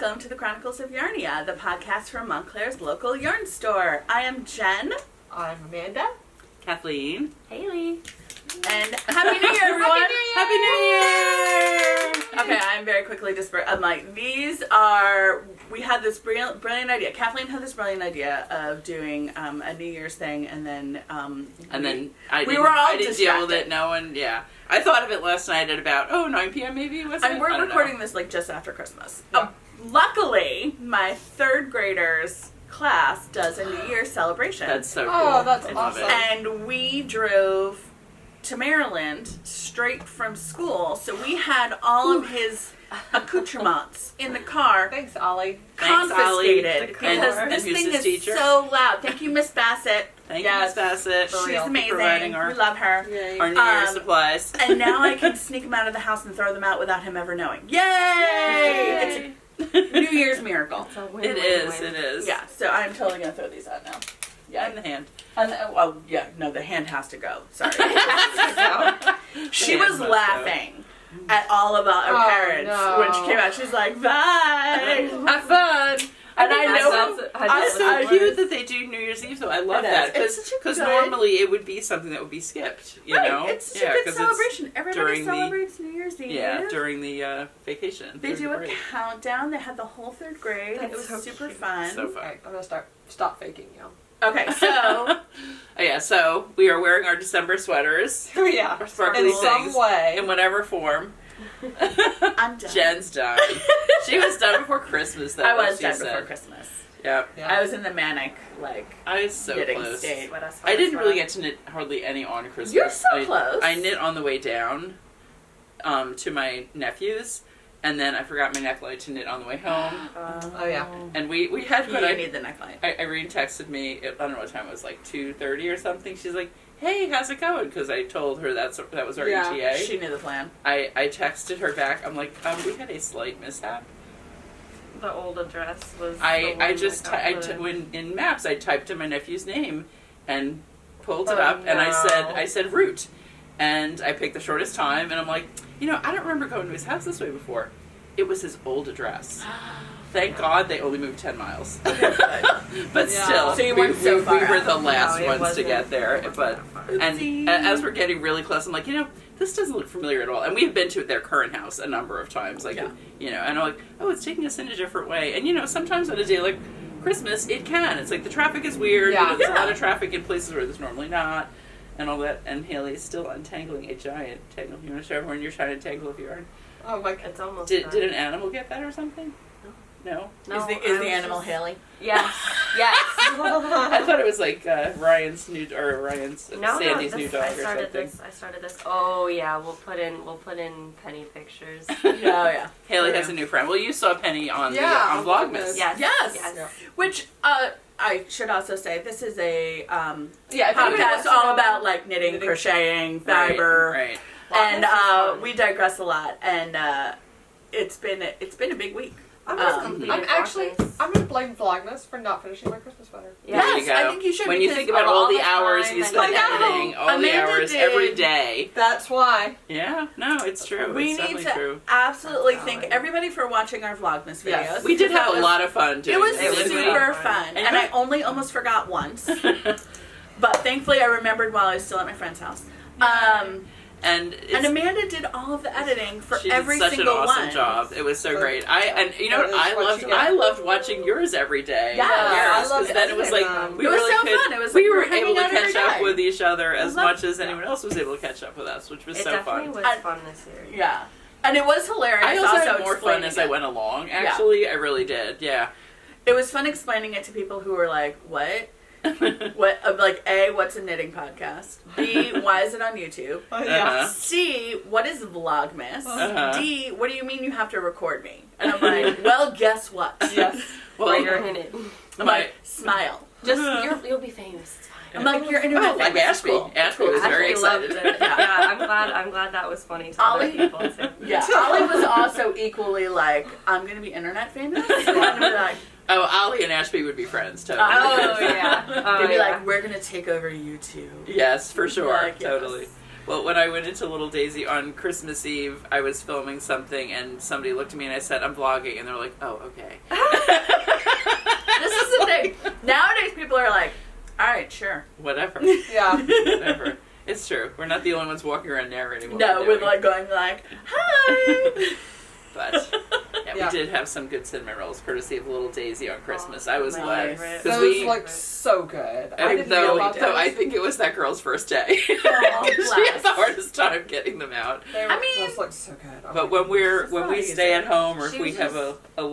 welcome to the Chronicles of Yarnia, the podcast from Montclair's local yarn store. I am Jen. I'm Amanda. Kathleen. Haley. And Happy New Year, everyone! Happy New Year! Okay, I'm very quickly dispersed. I'm like, we had this brilliant idea. Kathleen had this brilliant idea of doing a New Year's thing, and then I didn't deal with it. No one, yeah. I thought of it last night at about 9 p.m. maybe. We're recording this like just after Christmas. Yeah. Luckily, my third graders class does a New Year's celebration. That's so cool. Oh, that's awesome. And we drove to Maryland straight from school, so we had all of his accoutrements in the car. Thanks, Ollie. Confiscated because this thing is so loud. Thank you, Miss Bassett. Thank you, Miss Bassett. She's amazing. We love her. Yay. Our New Year's supplies. And now I can sneak them out of the house and throw them out without him ever knowing. Yay! It's a New Year's miracle. It is. Yeah, so I'm totally going to throw these out now. Yeah, and the hand. The hand has to go. Sorry. She was laughing at all of our parents when she came out. She's like, bye! Have fun! And I know it's so cute that they do New Year's Eve, though. I love that. Because normally it would be something that would be skipped, you know? It's such a good celebration. Everybody celebrates New Year's Eve. Yeah, during the vacation. They do a countdown. They had the whole third grade. It was super fun. So fun. Okay, I'm going to stop faking, you. Okay, so... so we are wearing our December sweaters. Yeah. Our sparkly things. In some way. In whatever form. I'm done. Jen's done. She was done before Christmas, though. I was done before Christmas. Yep. I was in the manic, I was so knitting close. state. I didn't really get to knit hardly any on Christmas. You're so close. I knit on the way down to my nephew's, and then I forgot my neckline to knit on the way home. And we had... You need the neckline. Irene texted me, I don't know what time it was, like 2:30 or something. She's like, hey, how's it going? Because I told her that was our ETA. She knew the plan. I texted her back. I'm like, we had a slight mishap. The old address was. When in Maps I typed in my nephew's name and pulled it up, and I said route, and I picked the shortest time, and I'm like, I don't remember going to his house this way before. It was his old address. Thank God they only moved 10 miles. But still, so you weren't so far we were the last ones to get there. And as we're getting really close, I'm like, this doesn't look familiar at all. And we've been to their current house a number of times. And I'm like, it's taking us in a different way. And sometimes on a day like Christmas, it can. It's like the traffic is weird. Yeah. There's a lot of traffic in places where there's normally not. And all that. And Haley's still untangling a giant tangle. You want to show everyone your giant tangle of yarn? Oh my God. It's almost did an animal get that or something? No. Is the animal Haley? Yes. Yes. I thought it was like Sandy's new dog or something. I started this. Oh yeah, we'll put in Penny pictures. Haley has a new friend. Well, you saw Penny on Vlogmas. Yes. Which I should also say, this is a podcast all about like knitting, crocheting, fiber, right. And we digress a lot. And it's been a big week. I'm going to blame Vlogmas for not finishing my Christmas sweater. Yes, I think you should. When you think about all the hours you spent editing, all the hours every day. That's why. Yeah, no, it's true. We need to absolutely thank everybody for watching our Vlogmas videos. Yes. We did have a lot of fun doing it. It was super fun. And I only almost forgot once. But thankfully I remembered while I was still at my friend's house. And Amanda did all of the editing for every single one. She did such an awesome job. It was so great. I loved watching yours every day. Yeah, I loved it. Then it was like we were able to catch up with each other as much as anyone else was able to catch up with us, which was so fun. It definitely was fun this year. Yeah, and it was hilarious. I also had more fun as I went along. Actually, I really did. Yeah, it was fun explaining it to people who were like, "What?" A, what's a knitting podcast? B, why is it on YouTube? C, what is Vlogmas? D, what do you mean you have to record me? And I'm like, well, guess what? Yes. Well, you're in it. I'm like, smile. You'll be famous. It's fine. I'm like, you're internet famous. Like Ashby. Ashby was very excited. I'm glad that was funny to other people too. Yeah, Ollie was also equally like, I'm gonna be internet famous. And I'm gonna be like, Ollie and Ashby would be friends, totally. They'd be like, we're going to take over YouTube. Yes, for sure. Totally. Well, when I went into Little Daisy on Christmas Eve, I was filming something, and somebody looked at me and I said, "I'm vlogging," and they're like, "Oh, okay." This is the thing. Nowadays, people are like, "All right, sure, Whatever. Yeah. Whatever. It's true. We're not the only ones walking around narrating what no," we're with doing. like going like, "Hi." But Yeah. we did have some good cinnamon rolls, courtesy of Little Daisy on Christmas. I was my glad. favorite. 'Cause Those we- look so good. I didn't though, know about though I those. think it was that girl's first day. Oh, She had the bless. hardest time getting them out. I mean- those look so good. Oh But my when It's we not stay easy. at home, or if She we was have just- a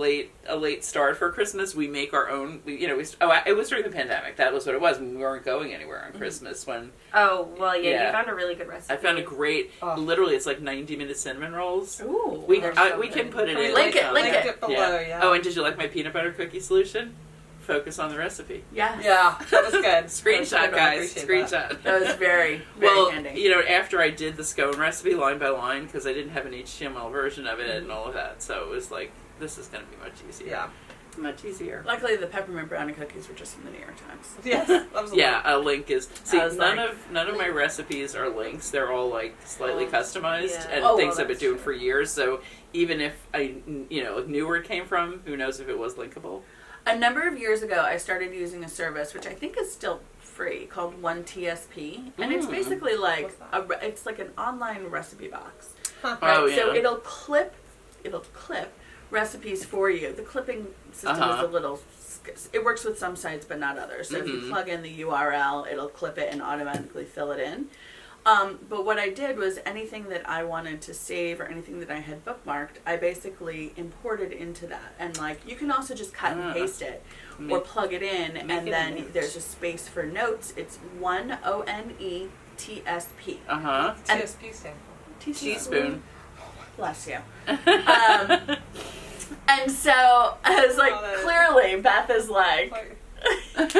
late start for Christmas, we make our own. It was during the pandemic. That was what it was. We weren't going anywhere on Christmas. When Oh, well, yeah, Yeah. you found a really good recipe. I found a great, Oh. literally, it's like 90-minute cinnamon rolls. Ooh. We They're so can good. put it in. Link it, link Link it. it below, yeah. Oh, and did you like my peanut butter cookie solution? Focus on the recipe. Yes. Yeah, that was good. Screenshot, I guys. appreciate that. Screenshot. That was very, very Well, handy. after I did the scone recipe line by line, because I didn't have an HTML version of it and all of that, so it was like, this is going to be much easier. Yeah. Much easier. Luckily, the peppermint brownie cookies were just in the New York Times. Yes, absolutely. Yeah, a link is. See, I was none like- of my recipes are links. They're all like slightly customized yeah. and Oh, things well, I've been that's doing true. for years. So even if I, knew where it came from, who knows if it was linkable? A number of years ago, I started using a service, which I think is still free, called 1TSP, and it's basically like What's it's like an online recipe box. Huh. Right? Oh, So yeah. it'll clip recipes for you. The clipping system is a little. It works with some sites, but not others. So if you plug in the URL, it'll clip it and automatically fill it in. But what I did was anything that I wanted to save or anything that I had bookmarked, I basically imported into that. And like you can also just cut and paste it or plug it in, and it a then note. there's a space for notes. It's ONETSP. Uh-huh. And- TSP stand for. Teaspoon. Bless you. And so I was like, Oh, that is- clearly Beth is like, Like, but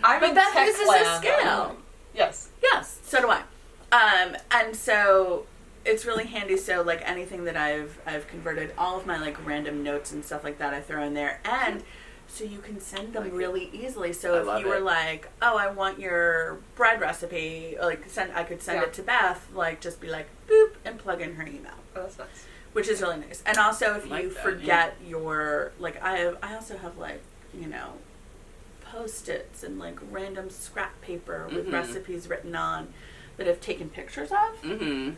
I'm in Beth tech uses land. a scale. Yes. Yes, so do I. And so it's really handy. So like anything that I've converted, all of my like random notes and stuff like that, I throw in there, and so you can send them really easily. So I if love you were it. like, oh, I want your bread recipe, like I could send Yeah. it to Beth, like just be like boop and plug in her email. Oh, that's nice. Which is really nice. And also if Like you that, forget your, like I also have like, Post-its and like random scrap paper with recipes written on that I've taken pictures of. Mm-hmm.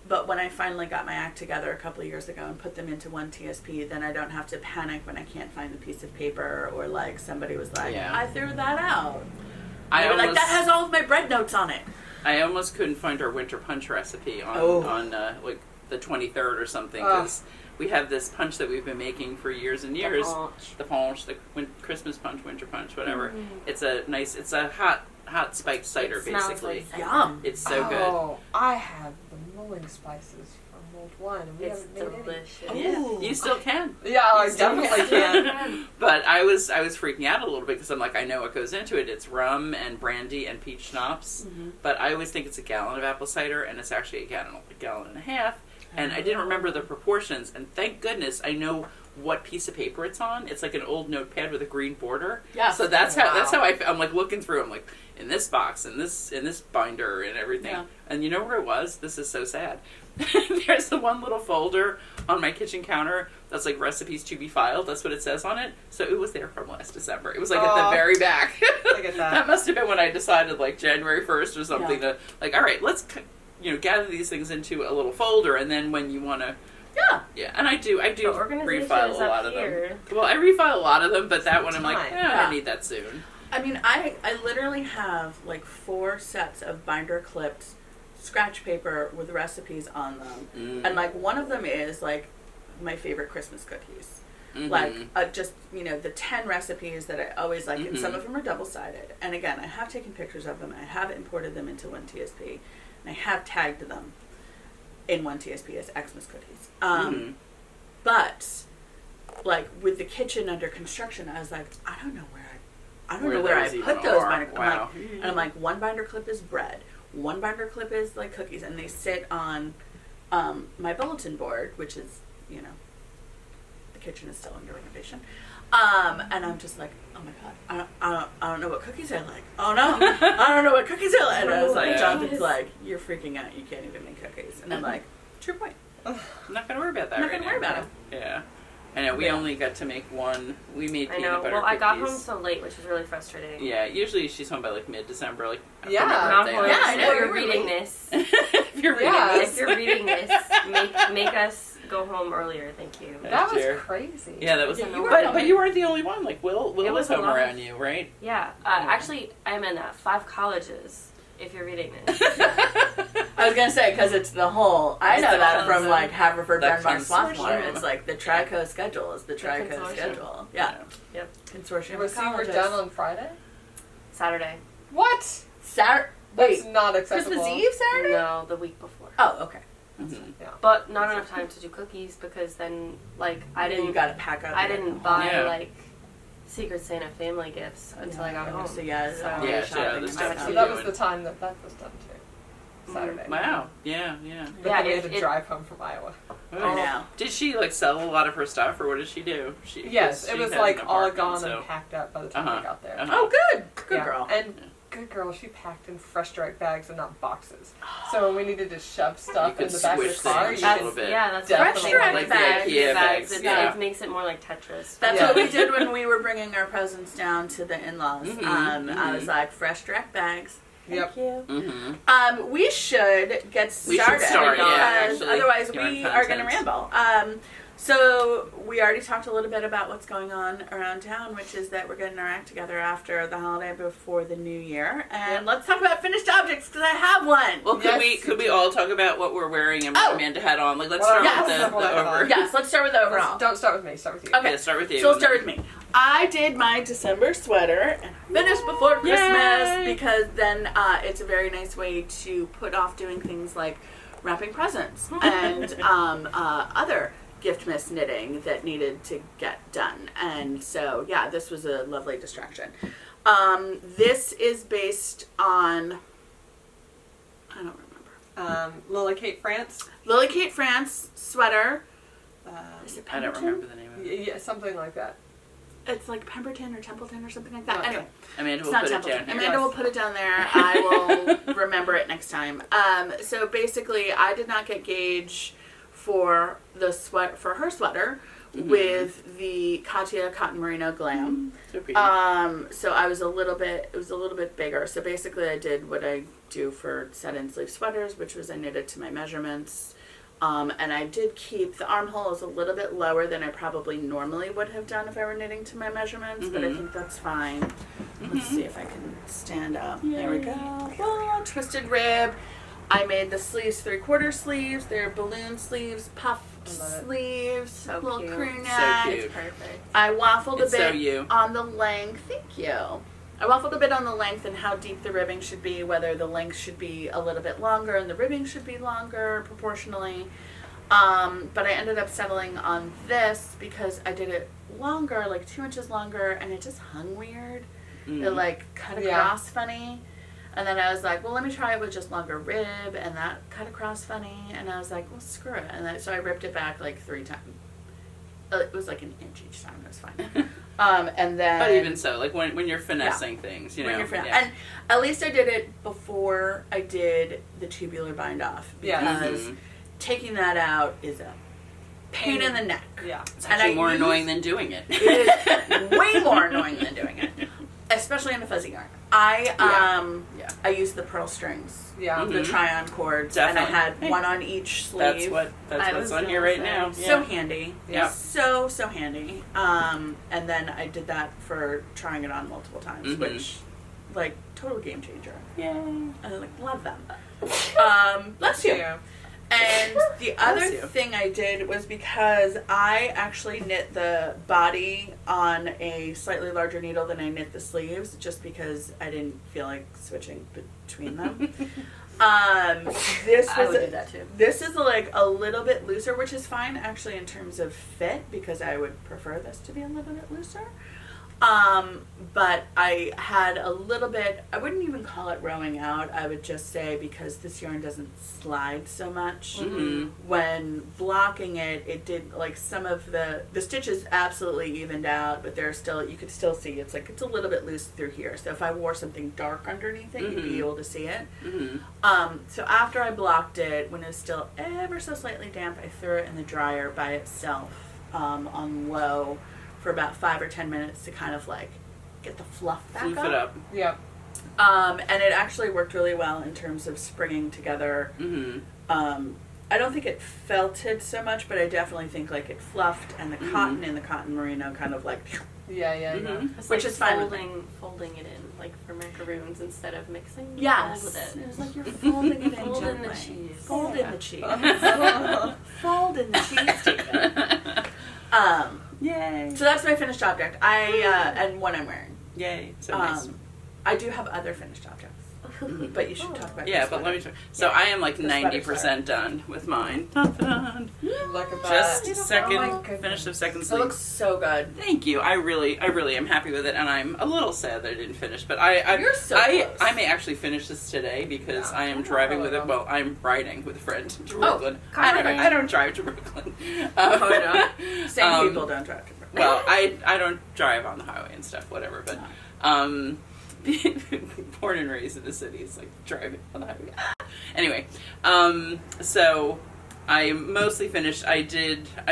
But when I finally got my act together a couple of years ago and put them into 1TSP, then I don't have to panic when I can't find the piece of paper or like somebody was like, Yeah. I threw that out. I I'd be like, almost, that has all of my bread notes on it. I almost couldn't find our winter punch recipe on Oh. like the 23rd or something, Oh. because we have this punch that we've been making for years and years. The punch, the Christmas punch, winter punch, whatever. It's a hot spiked cider, It smells basically. like Yum. It's so good. Oh, I have the mulling spices from Mold 1, and we It's haven't made any. delicious. Yeah, Ooh. you still can. Yeah, I You still definitely can. But I was freaking out a little bit because I'm like, I know what goes into it. It's rum and brandy and peach schnapps. But I always think it's a gallon of apple cider, and it's actually a gallon and a half. And I didn't remember the proportions, and thank goodness I know what piece of paper it's on. It's like an old notepad with a green border. Yeah. So that's Wow. how I'm like looking through. I'm like, in this box, in this binder, and everything. Yeah. And you know where it was? This is so sad. There's the one little folder on my kitchen counter that's like recipes to be filed. That's what it says on it. So it was there from last December. It was like at the Aw. very back. Look at that. That must have been when I decided like January 1st or something to like, all right, let's gather these things into a little folder, and then when you want to. Yeah, and I do The organization refile is a lot up of here. them. Well, I refile a lot of them, but that one I'm like, Time. I need that soon. I mean, I literally have like 4 sets of binder clipped scratch paper with recipes on them. And like one of them is like my favorite Christmas cookies. Like just, the 10 recipes that I always like, and some of them are double-sided. And again, I have taken pictures of them. I have imported them into 1TSP, and I have tagged them in 1TSP as Xmas cookies. But like with the kitchen under construction, I was like, I don't know where I those put even those are. binder. Wow. And I'm like, one binder clip is bread, one binder clip is like cookies, and they sit on my bulletin board, which is, the kitchen is still under renovation. And I'm just like, oh my god, I don't know what cookies I like. Oh no, I don't know what cookies I like. And I was like, Jonathan's like, you're freaking out. You can't even make cookies. And I'm like, true point. I'm not gonna worry about that. I'm not gonna worry about it. Yeah. I know, we only got to make one. We made peanut butter Well, cookies. I got home so late, which was really frustrating. Yeah, usually she's home by like mid-December, like Yeah. after my birthday. Yeah, I know. If you're reading this, If you're reading Yeah. this. if you're reading this, make us go home earlier. Thank you. That was Dear. crazy. Yeah, that was. Yeah, you were but you weren't the only one. Like Will It was was a home lot. around you, right? Yeah. Actually, I'm in 5 colleges. If you're reading this. I was gonna say, because it's the whole, I know that from like Haverford, The Dunbar, Swarthmore. consortium. It's like the Trico schedule is the Trico consortium. schedule. Yeah. Yep. Consortium Was of you were colleges. done on Friday? Saturday. What? Saturday. That's Wait, not acceptable. Christmas Eve Saturday? No, the week before. Oh, okay. Mhm. But not enough time to do cookies because then, like, I You didn't. gotta pack up. I didn't buy Yeah. like Secret Santa family gifts until I got home. So yeah, So- Yeah, shopping the and stuff stuff. So that was the time that was done too. Saturday. Wow. Yeah. But Yeah, then we had to it- drive home from Iowa. I know. Did she like sell a lot of her stuff, or what did she do? Yes, it she was had like an all apartment, gone so- and packed up by the time Uh-huh. we got there. Uh-huh. Oh, good. Good Yeah. girl. And good girl, she packed in fresh direct bags and not boxes. So when we needed to shove stuff could in the back of the switch car, things you a could little bit. Yeah, that's Definitely. Fresh direct like bags. the IKEA bags. It makes it more like Tetris. That's Yeah. what we did when we were bringing our presents down to the in-laws. Mhm, I was like, fresh direct bags. Yep. Thank you. Mm-hmm. We should get started. We should start, yeah, because actually. otherwise You're on we are going to content. ramble. So we already talked a little bit about what's going on around town, which is that we're getting our act together after the holiday before the new year. And let's talk about finished objects because I have one. Well, could we all talk about what we're wearing and what Amanda had on? Like, let's start yes. with the over. Yes, let's start with the overall. Don't start with me, start with you. Okay. Yeah, start with you. So we'll start with me. I did my December sweater and finished before Christmas Yay. because then it's a very nice way to put off doing things like wrapping presents and other gift miss knitting that needed to get done. And so, yeah, this was a lovely distraction. This is based on, I don't remember. Lily Kate France. Lily Kate France sweater. Is it I don't Pemberton? remember the name of it. Yeah, something like that. It's like Pemberton or Templeton or something like that. Okay. Anyway, Amanda it's will not put it Templeton. down here. Amanda will put it down there. I will remember it next time. So basically, I did not get gauge for the for her sweater with the Katya Cotton Merino Glam. So pretty. So I was a little bit. It was a little bit bigger. So basically, I did what I do for set-in sleeve sweaters, which was I knitted to my measurements. And I did keep the armhole is a little bit lower than I probably normally would have done if I were knitting to my measurements, but I think that's fine. Let's see if I can stand up. There we go. Oh, twisted rib. I made the sleeves 3/4 sleeves. They're balloon sleeves, puff sleeves, So little cute. crew So neck. cute. It's perfect. I waffled It's a so bit you. on the length. Thank you. I waffled a bit on the length and how deep the ribbing should be, whether the length should be a little bit longer and the ribbing should be longer proportionally. But I ended up settling on this because I did it longer, like 2 inches longer, and it just hung weird. It like cut across funny. And then I was like, well, let me try it with just longer rib, and that cut across funny. And I was like, well, screw it. And then, so I ripped it back like 3 times. It was like an inch each time. It was fine. And then, But even so, like when you're finessing things, you know. and at least I did it before I did the tubular bind off because taking that out is a pain in the neck. Yeah. It's actually more annoying than doing it. It is way more annoying than doing it, especially in a fuzzy yarn. I used the pearl strings, Yeah. the try-on cords, Definitely. and I had one on each sleeve. That's what's on here right now. So handy. Yeah. So handy. And then I did that for trying it on multiple times, which, like, total game changer. Yay. I love them. Bless you. And the other thing I did was because I actually knit the body on a slightly larger needle than I knit the sleeves, just because I didn't feel like switching between them. This I was would do that too. This is like a little bit looser, which is fine actually in terms of fit, because I would prefer this to be a little bit looser. But I had a little bit, I wouldn't even call it rowing out. I would just say, because this yarn doesn't slide so much, when blocking it, it did, like, some of the stitches absolutely evened out, but there's still, you could still see, it's like, it's a little bit loose through here. So if I wore something dark underneath it, you'd be able to see it. So after I blocked it, when it was still ever so slightly damp, I threw it in the dryer by itself, on low, for about 5 or 10 minutes to kind of, like, get the fluff back Floof it up. Yep. And it actually worked really well in terms of springing together. I don't think it felted so much, but I definitely think, like, it fluffed, and the cotton in the cotton merino kind of, like, Yeah. It's which like is fine with me. folding it in, like for macaroons, instead of mixing. Yes. Fold with it. It was like you're folding it in Fold in the gently. cheese. Fold Yeah. in the cheese. Fold in the cheese, Tina. Yay. So that's my finished object. And one I'm wearing. Yay. So nice. I do have other finished objects, but you should talk about Yeah, your but let me sweater. try. So I am like The sweater 90% done with mine. Dun. Look at that. Just Beautiful. second, Oh my goodness. finish of second It sleeve. looks so good. Thank you. I really am happy with it, and I'm a little sad that I didn't finish. But I You're so close. I may actually finish this today because Yeah. I am driving with it. Well, I'm riding with a friend to Oh, Brooklyn. I don't drive to Brooklyn. Same people don't drive to Brooklyn. Well, I don't drive on the highway and stuff, whatever. But born and raised in the city, it's like driving on the highway. Anyway, so I mostly finished. I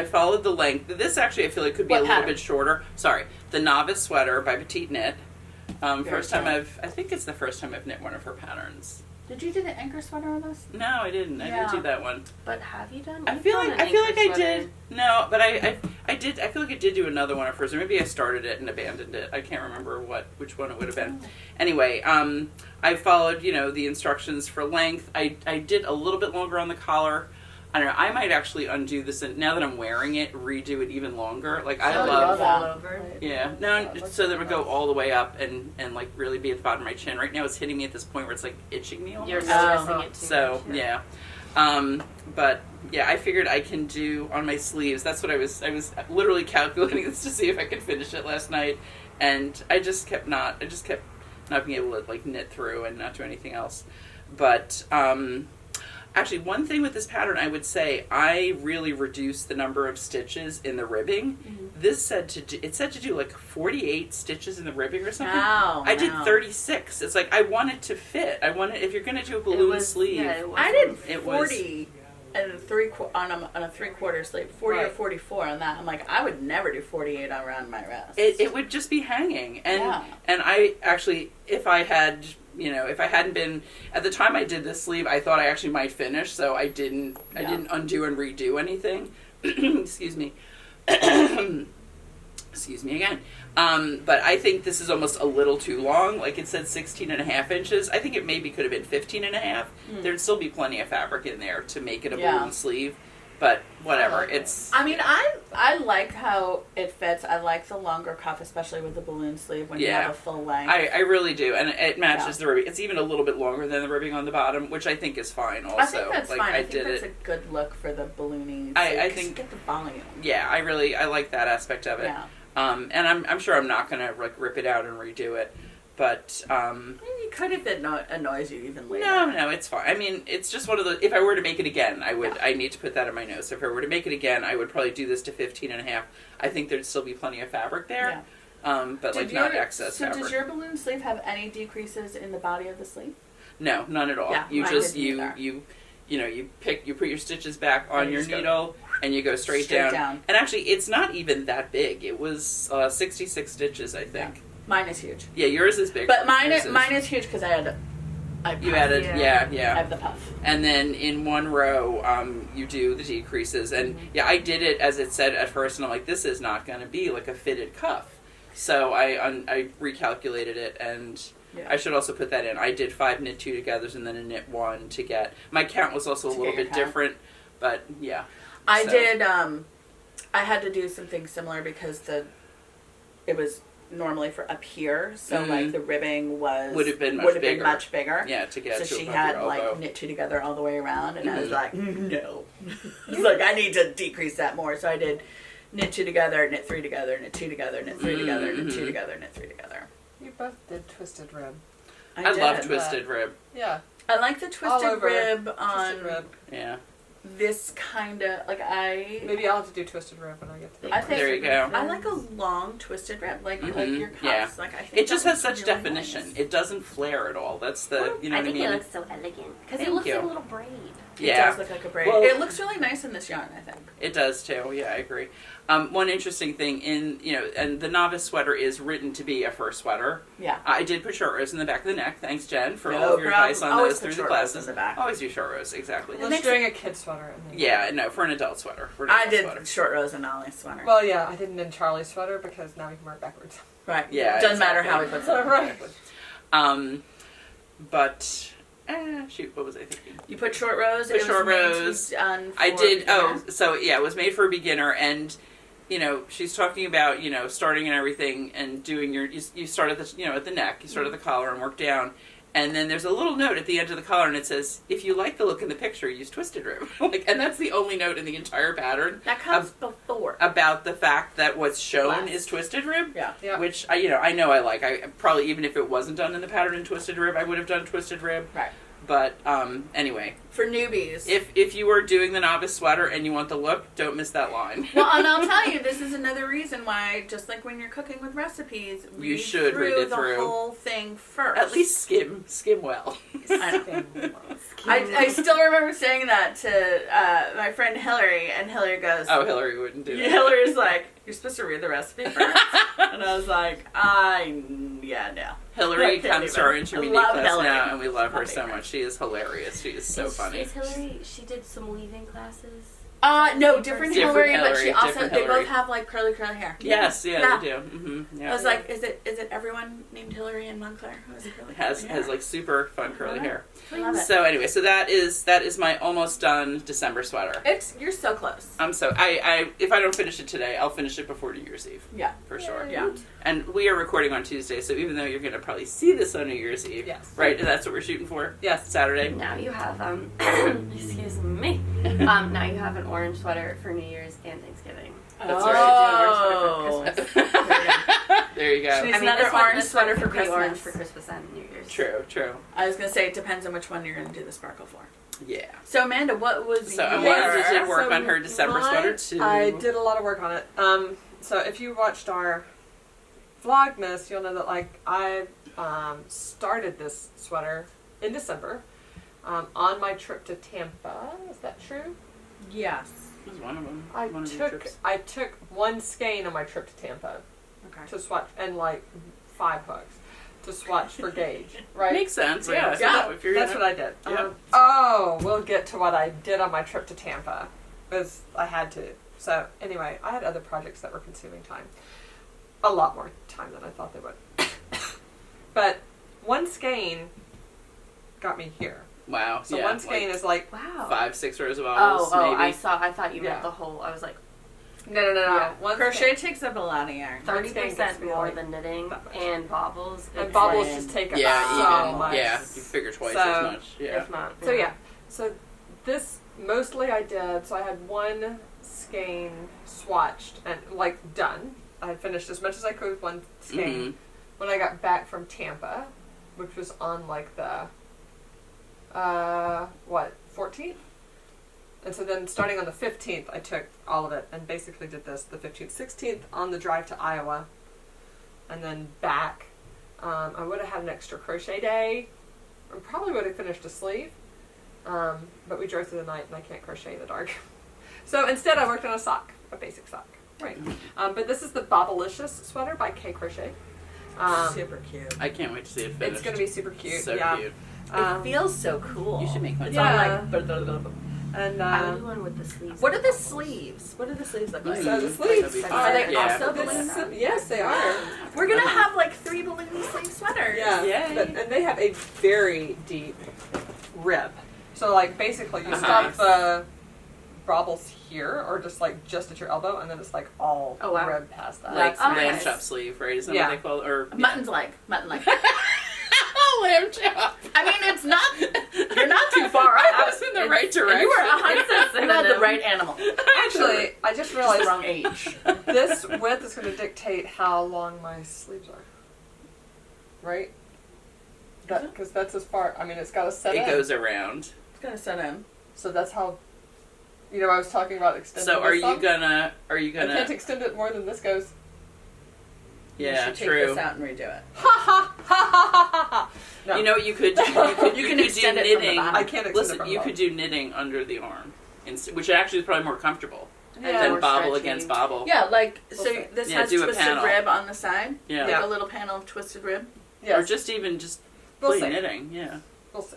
followed the length. This actually I feel like could be What a little pattern? bit shorter. Sorry, the Novice Sweater by Petiteknit. First time cool. I think it's the first time I've knit one of her patterns. Did you do the anchor sweater on this? No, I didn't. I didn't do that one. But have you done? I You've feel done like an I feel like anchor I sweater. did. No, but I did. I feel like I did do another one of hers, or maybe I started it and abandoned it. I can't remember which one it would have been. Anyway, I followed the instructions for length. I did a little bit longer on the collar. I don't know. I might actually undo this, and now that I'm wearing it, redo it even longer. Like I love. all over. Yeah, no, so that it would go all the way up and like really be at the bottom of my chin. Right now, it's hitting me at this point where it's like itching me almost. You're noticing it too. So much, yeah, but yeah, I figured I can do on my sleeves. That's what I was literally calculating this to see if I could finish it last night, and I just kept not being able to like knit through and not do anything else. But actually, one thing with this pattern, I would say I really reduced the number of stitches in the ribbing. This said to do like 48 stitches in the ribbing or something. Wow, I did wow. 36. It's like I want it to fit. if you're gonna do a balloon sleeve. Yeah, it was. I did It was- 40 and on a 3/4 sleeve, 40 or Right. 44 on that. I'm like, I would never do 48 around my wrist. It would just be hanging, and Yeah. and I actually, if I hadn't been at the time I did this sleeve, I thought I actually might finish, so I didn't undo and redo anything. Excuse me. Excuse me again. But I think this is almost a little too long. Like it said 16.5 inches. I think it maybe could have been 15.5. There'd still be plenty of fabric in there to make it a balloon sleeve. But whatever. It's. I mean, I like how it fits. I like the longer cuff, especially with the balloon sleeve when you have a full length. I really do, and it matches the ribbing. It's even a little bit longer than the ribbing on the bottom, which I think is fine. Also, I think that's fine. I think did that's it. a good look for the ballooning. I think get the volume. Yeah, I like that aspect of it. Yeah. And I'm sure I'm not gonna like rip it out and redo it, but You could if it annoys you even later. no, it's fine. I mean, it's just one of the. If I were to make it again, I would. Yeah. I need to put that in my notes. If I were to make it again, I would probably do this to 15.5. I think there'd still be plenty of fabric there, but like not excess fabric. Does your balloon sleeve have any decreases in the body of the sleeve? No, none at all. Yeah, You mine just didn't either. you put your stitches back on And you your just go needle and you go straight down. And actually, it's not even that big. It was 66 stitches, I think. Mine is huge. Yeah, yours is big. But mine is huge because I added. You added, I yeah. have the puff. And then in one row, you do the decreases. And yeah, I did it as it said at first, and I'm like, this is not going to be like a fitted cuff. So I recalculated it, and I should also put that in. I did 5 knit 2 togethers and then a knit 1 to get. My count was also a little bit different, but yeah. I did. I had to do something similar because it was normally for up here, so like the ribbing would have been much bigger. Yeah, to get. So to she above had your elbow. like knit 2 together all the way around, and I was like, no. I was like, I need to decrease that more. So I did knit 2 together, knit 3 together, knit 2 together, knit 3 together, knit 2 together, knit 3 together. You both did twisted rib. I love twisted rib. Yeah. I like the twisted rib on twisted rib. Yeah. this kind of, like Maybe I'll have to do twisted rib when I get to I think there you go. I like a long twisted rib, like your cups. Yeah. Like I think It just has such really definition. nice. It doesn't flare at all. That's the, you know I what I think mean? it looks so elegant because it Thank looks you. like a little braid. It does look like a braid. Well- It looks really nice in this yarn, I think. It does too. Yeah, I agree. One interesting thing and the Novice Sweater is written to be a fur sweater. Yeah. I did put short rows in the back of the neck. Thanks, Jen, for No all of your problem. advice on Always those put through the short rows classes. in the back. Always do short rows, exactly. Unless you're doing a kid sweater. Yeah, no, for an adult sweater. I did short rows in Ollie's sweater. Well, yeah, I didn't in Charlie's sweater because now we can wear it backwards. Right. Yeah, Doesn't matter exactly. how he puts it on. Right. But shoot, what was I thinking? You put short rows. Put it was short made to rows. be done for I did. beginners. So yeah, it was made for a beginner, and she's talking about starting and everything, and doing you start at the at the neck, you start at the collar and work down, and then there's a little note at the end of the collar, and it says, if you like the look in the picture, use twisted rib. And that's the only note in the entire pattern. That comes before. About the fact that what's shown Last. is twisted rib. Yeah. Which I know I like. I probably, even if it wasn't done in the pattern in twisted rib, I would have done twisted rib. Right. But anyway, For newbies. if you are doing the Novice Sweater and you want the look, don't miss that line. Well, and I'll tell you, this is another reason why, just like when you're cooking with recipes, You should read it through. the whole thing first. At least skim well. I know. I still remember saying that to my friend Hillary, and Hillary goes, Oh, Hillary wouldn't do that. Hillary's like, you're supposed to read the recipe first. And I was like, no. Hillary Can't comes to our even. intermediate Love class Hillary. now, and we love her Love so her. much. She is hilarious. She is so funny. Is Hillary? She did some weaving classes. No, different Hillary, but she Hillary, also, different they Hillary. both have like curly hair. Yes, yeah, Yeah. they do. Mm-hmm, yeah. I was like, is it everyone named Hillary in Montclair who has curly hair? has like super fun curly hair. I love it. So anyway, so that is my almost done December sweater. You're so close. So I if I don't finish it today, I'll finish it before New Year's Eve. Yeah. For sure. Yeah. And we are recording on Tuesday, so even though you're going to probably see this on New Year's Eve, Yes. right? That's what we're shooting for. Yes. Saturday. Now you have excuse me. Now you have an orange sweater for New Year's and Thanksgiving. That's Oh. Right. Do an orange sweater for Christmas. There you go. She needs another orange sweater for Christmas. Orange for Christmas and New Year's. True. I was gonna say it depends on which one you're gonna do the sparkle for. Yeah. So Amanda, what was So your... Amanda did work So on her December sweater too. I did a lot of work on it. So if you watched our Vlogmas, you'll know that I started this sweater in December on my trip to Tampa. Is that true? Yes. This is one of them. I one of your took trips. one skein on my trip to Tampa Okay. to swatch and 5 hooks to swatch for gauge. Right. Makes sense. Yeah, Yeah. so So if you're that's gonna- what I did. Yeah. We'll get to what I did on my trip to Tampa, because I had to. So anyway, I had other projects that were consuming time, a lot more time than I thought they would. But one skein got me here. Wow. So yeah, one skein is like Wow. 5-6 rows of bobbles, Oh, maybe. I thought you Yeah. meant the whole. I was like no. Yeah. One Crochet skein. takes up a lot of yarn. One 30% gets me, more like, than knitting that much. and bobbles. And It's bobbles like- just take up Yeah, so even much. yeah, you figure twice So, as much. Yeah. If not. So yeah. So this mostly I did. So I had one skein swatched and done. I had finished as much as I could with one skein. When I got back from Tampa, which was on the 14th? And so then starting on the 15th, I took all of it and basically did this the 15th, 16th on the drive to Iowa. And then back. I would have had an extra crochet day. I probably would have finished a sleeve. But we drove through the night and I can't crochet in the dark. So instead I worked on a sock, a basic sock. Right. But this is the Bobblicious Sweater by Kay Krochets. Super cute. I can't wait to see it finished. It's going to be super cute. So yeah. cute. It feels so cool. You should make one. It's Yeah. on like... And I would do one with the sleeves. What are the sleeves? What do the sleeves look like? So the sleeves, That'd be Are they fun. Yeah. also this balloon? is- yes, they are. We're gonna have 3 balloon sleeve sweaters. Yeah. Yay. And they have a very deep rib. So basically you Uh-huh. stop the bobbles here, or just at your elbow, and then it's all Oh, wow. rib past that. Like Oh, lamb nice. chop sleeve, right? Isn't that Yeah. what they call it? Or Mutton's leg. Mutton leg. lamb chop. I mean, it's not... You're not too far off. I was in the right direction. You were 100%. You had the the right animal. Actually, I just Just realized the wrong age. this width is going to dictate how long my sleeves are. Right? Because that's as far. I mean, it's got to set in. It goes around. It's gonna set in. So that's how. You know, I was talking about extending. So are this you up. gonna? I can't extend it more than this goes. Yeah, you should true. Take this out and redo it. Ha ha ha ha ha ha. No. You know what you could do? You could extend do it from the knitting. bottom. I can't extend it Listen, from the you bottom. could do knitting under the arm, which actually is probably more comfortable Yeah, than more bobble stretchy. against bobble. Yeah, like so. Okay. This Yeah, has do a twisted panel. rib on the side. Yeah. Like Yeah. a little panel of twisted rib. Yes. Or just even We'll plain see. knitting. Yeah. We'll see.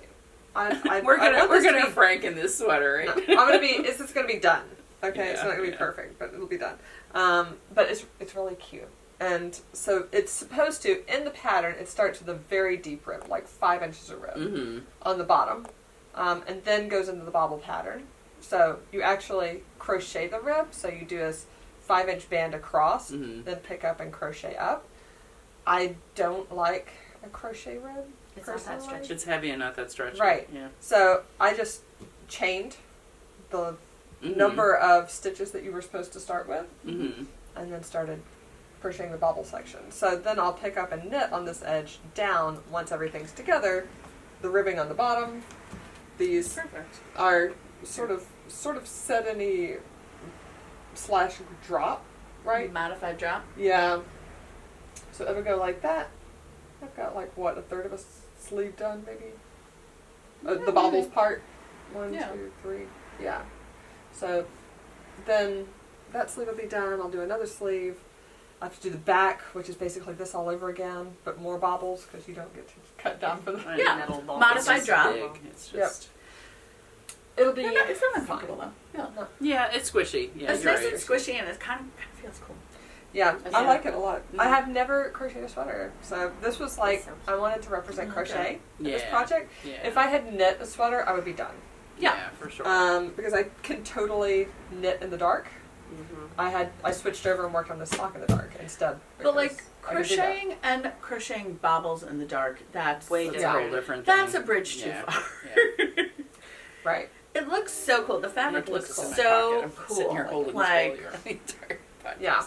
We're gonna Franken this sweater, right? I'm gonna be. Is this gonna be done? Okay, it's Yeah, not gonna be yeah. perfect, but it'll be done. But it's really cute, and so it's supposed to in the pattern. It starts with a very deep rib, like 5 inches of rib Mm-hmm. on the bottom, and then goes into the bobble pattern. So you actually crochet the rib. So you do a 5-inch band across, Mm-hmm. then pick up and crochet up. I don't like a crochet rib. It's not that personally. stretchy. It's heavy and not that stretchy. Right. Yeah. So I just chained the Mhm. number of stitches that you were supposed to start with, Mm-hmm. and then started crocheting the bobble section. So then I'll pick up and knit on this edge down once everything's together. The ribbing on the bottom. These Perfect. are sort of set any / drop, right? Modified drop. Yeah. So it would go like that. I've got like what, a third of a sleeve done, maybe. Yeah, The bobbles maybe. part. 1, Yeah. 2, 3. Yeah. So then that sleeve will be done. I'll do another sleeve. I have to do the back, which is basically this all over again, but more bobbles because you don't get to cut down for the. I Yeah. Metal ball. Modified It's drop. big. It's Yep. just. It'll be. It's not uncomfortable though. Yeah. No. Yeah, it's squishy. Yeah, It's you're nice right. and squishy, and it kind of feels cool. Yeah, That's I it. like it a lot. I Mm. have never crocheted a sweater, so this was like sounds I wanted to represent Okay. crochet in this Yeah. project. Yeah. If I had knit a sweater, I would be done. Yeah, for sure. Because I can totally knit in the dark. Mm-hmm. I switched over and worked on the sock in the dark instead. But like because I could do that. crocheting and crocheting bobbles in the dark, that's Way That's Yeah. a whole different That's thing. a bridge too Yeah. far. Yeah. Right. It looks so cool. The fabric It looks in my so pocket. I'm cool. Sitting here holding like, this folio the entire podcast. Yeah.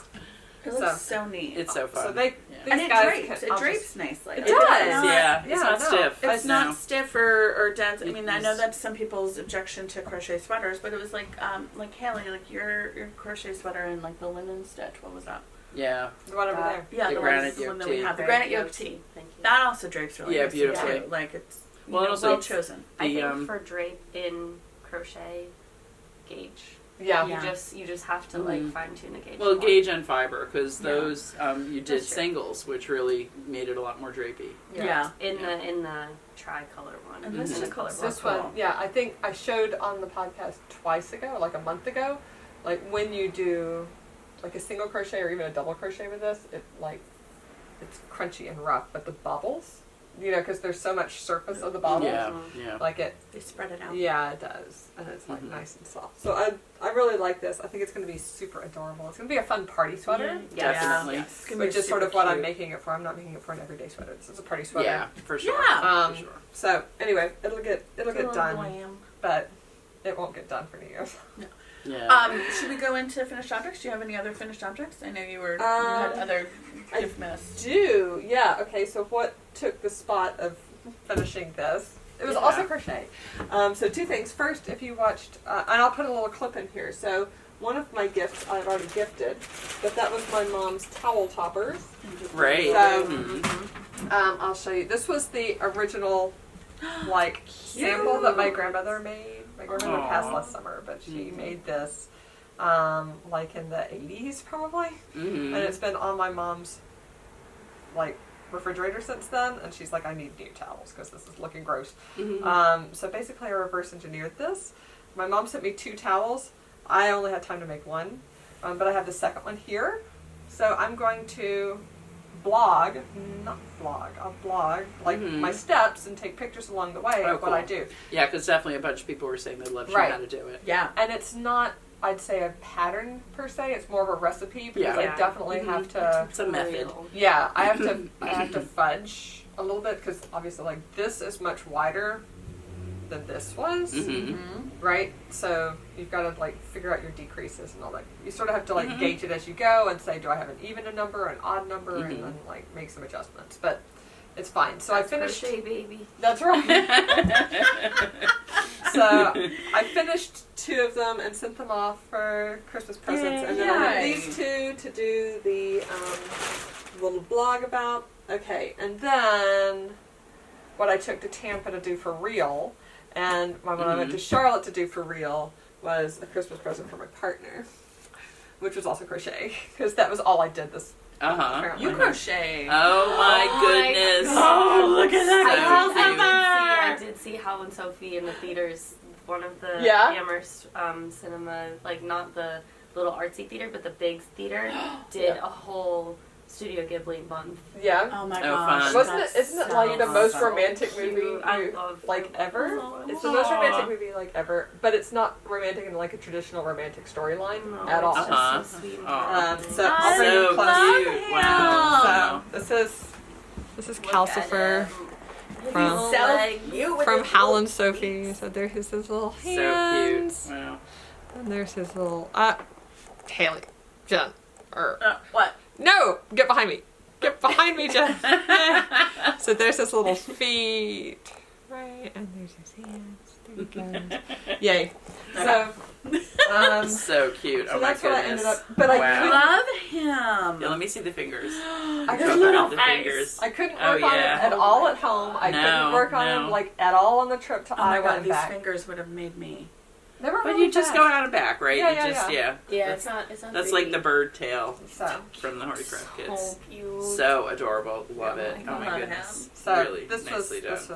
it looks so neat. It's so fun. So they Yeah. these and it guys drapes. can, It I'll drapes just- nicely. It Like, does. It's not, Yeah, Yeah, it's not no. stiff. it's not No. stiff or dense. I mean, I know It's- that's some people's objection to crochet sweaters, but it was like Haley, like your crochet sweater and like the linen stitch. What was that? Yeah. The one over there. Yeah, The the granite one yoke that we tee. have. The granite yoke tee. Thank you. That also drapes really Yeah, nicely, beautifully. too. Like it's Well, and also well chosen. I The, think for drape in crochet gauge, Yeah. Yeah. you just have to like Mhm. fine tune the gauge. Well, more. gauge and fiber, because Yeah. those you did That's true. singles, which really made it a lot more drapey. Yeah. in the tricolor one. And this Mhm. is a color This cool. one, yeah, I think I showed on the podcast twice ago, like a month ago, like when you do like a single crochet or even a double crochet with this, it's crunchy and rough, but the bubbles, because there's so much surface of the bobbles, Yeah, Mhm. yeah. like it, They spread it out. yeah, it does, and it's like Mhm. nice and soft. So I really like this. I think it's going to be super adorable. It's going to be a fun party sweater, Yeah. Definitely. Yes. It's gonna be which is sort of super what I'm cute. making it for. I'm not making it for an everyday sweater. This is a party sweater. Yeah, for sure. Yeah. For sure. So anyway, it'll get It's a little done, glam. but it won't get done for New Year's. Yeah. Should we go into finished objects? Do you have any other finished objects? I know you had Um, other I gift miss. Yeah. Okay. So what took the spot of finishing this? It was Yeah. also crochet. So 2 things. First, if you watched, and I'll put a little clip in here. So one of my gifts I've already gifted, but that was my mom's towel toppers. Right. So- Mhm. I'll show you. This was the original, like sample that my grandmother made. My grandmother passed Aw. last summer, but she Mhm. made this, like in the 80s probably. Mhm. And it's been on my mom's, like, refrigerator since then. And she's like, I need new towels because this is looking gross. Mhm. So basically I reverse engineered this. My mom sent me 2 towels. I only had time to make one. But I have the second one here. So I'm going to I'll blog, like, Mhm. my steps and take pictures along the way Oh, of what I cool. do. Yeah, because definitely a bunch of people were saying they'd love to Right. know how to do it. Yeah. And it's not, I'd say, a pattern per se. It's more of a recipe because Yeah. I Yeah. definitely Mhm. have to. It's a method. Yeah, I have to fudge a little bit because obviously, like, this is much wider than this was. Right? So you've got to like figure out your decreases and all that. You sort of have to like gauge it as you go and say, do I have an even number, an odd number, and then like make some adjustments. But it's fine. So That's I finished. crochet, baby. That's right. So I finished 2 of them and sent them off for Christmas presents, and then I have these 2 to do the little blog about. Okay, and then what I took to Tampa to do for real, and when I went to Charlotte to do for real, was a Christmas present for my partner, which was also crochet, because that was all I did this. Apparently. You crochet. Oh my goodness. Oh, look at I that. did see Hal and Sophie in the theaters. One of the Amherst cinema, like not the little artsy theater, but the big theater, did a whole Studio Ghibli month. Yeah. Oh my gosh. gosh. Isn't it like the most romantic cute. movie I love ever? Oh, It's the most romantic movie ever, but it's not romantic in like a traditional romantic storyline at all. It's just so sweet. So I'll bring So you close. cute. Wow. So this is Calcifer from From Hal and Sophie. So there's his little hands. So cute. Wow. And there's his little Haley, Jen, or what? no, get behind me. Get behind me, Jen. So there's his little feet. Right, and there's his hands. There he goes. Yay. So, So cute. so Oh my that's what I ended goodness. up. But I I love him. Yeah, let me see the fingers. I Show couldn't, them the fingers. I couldn't Oh, work on yeah. it at all at home. I couldn't work on no. him like at all on the trip to Oh my Iowa god, and these back. fingers would have made me. They were But really you just fast. go out and back, right? Yeah, You yeah, just, yeah. Yeah, it's not. That's like the bird tail So, from the Hortycraft Kids. So cute. So adorable. Love Oh it. my Oh my God. goodness. so Really this nicely done. was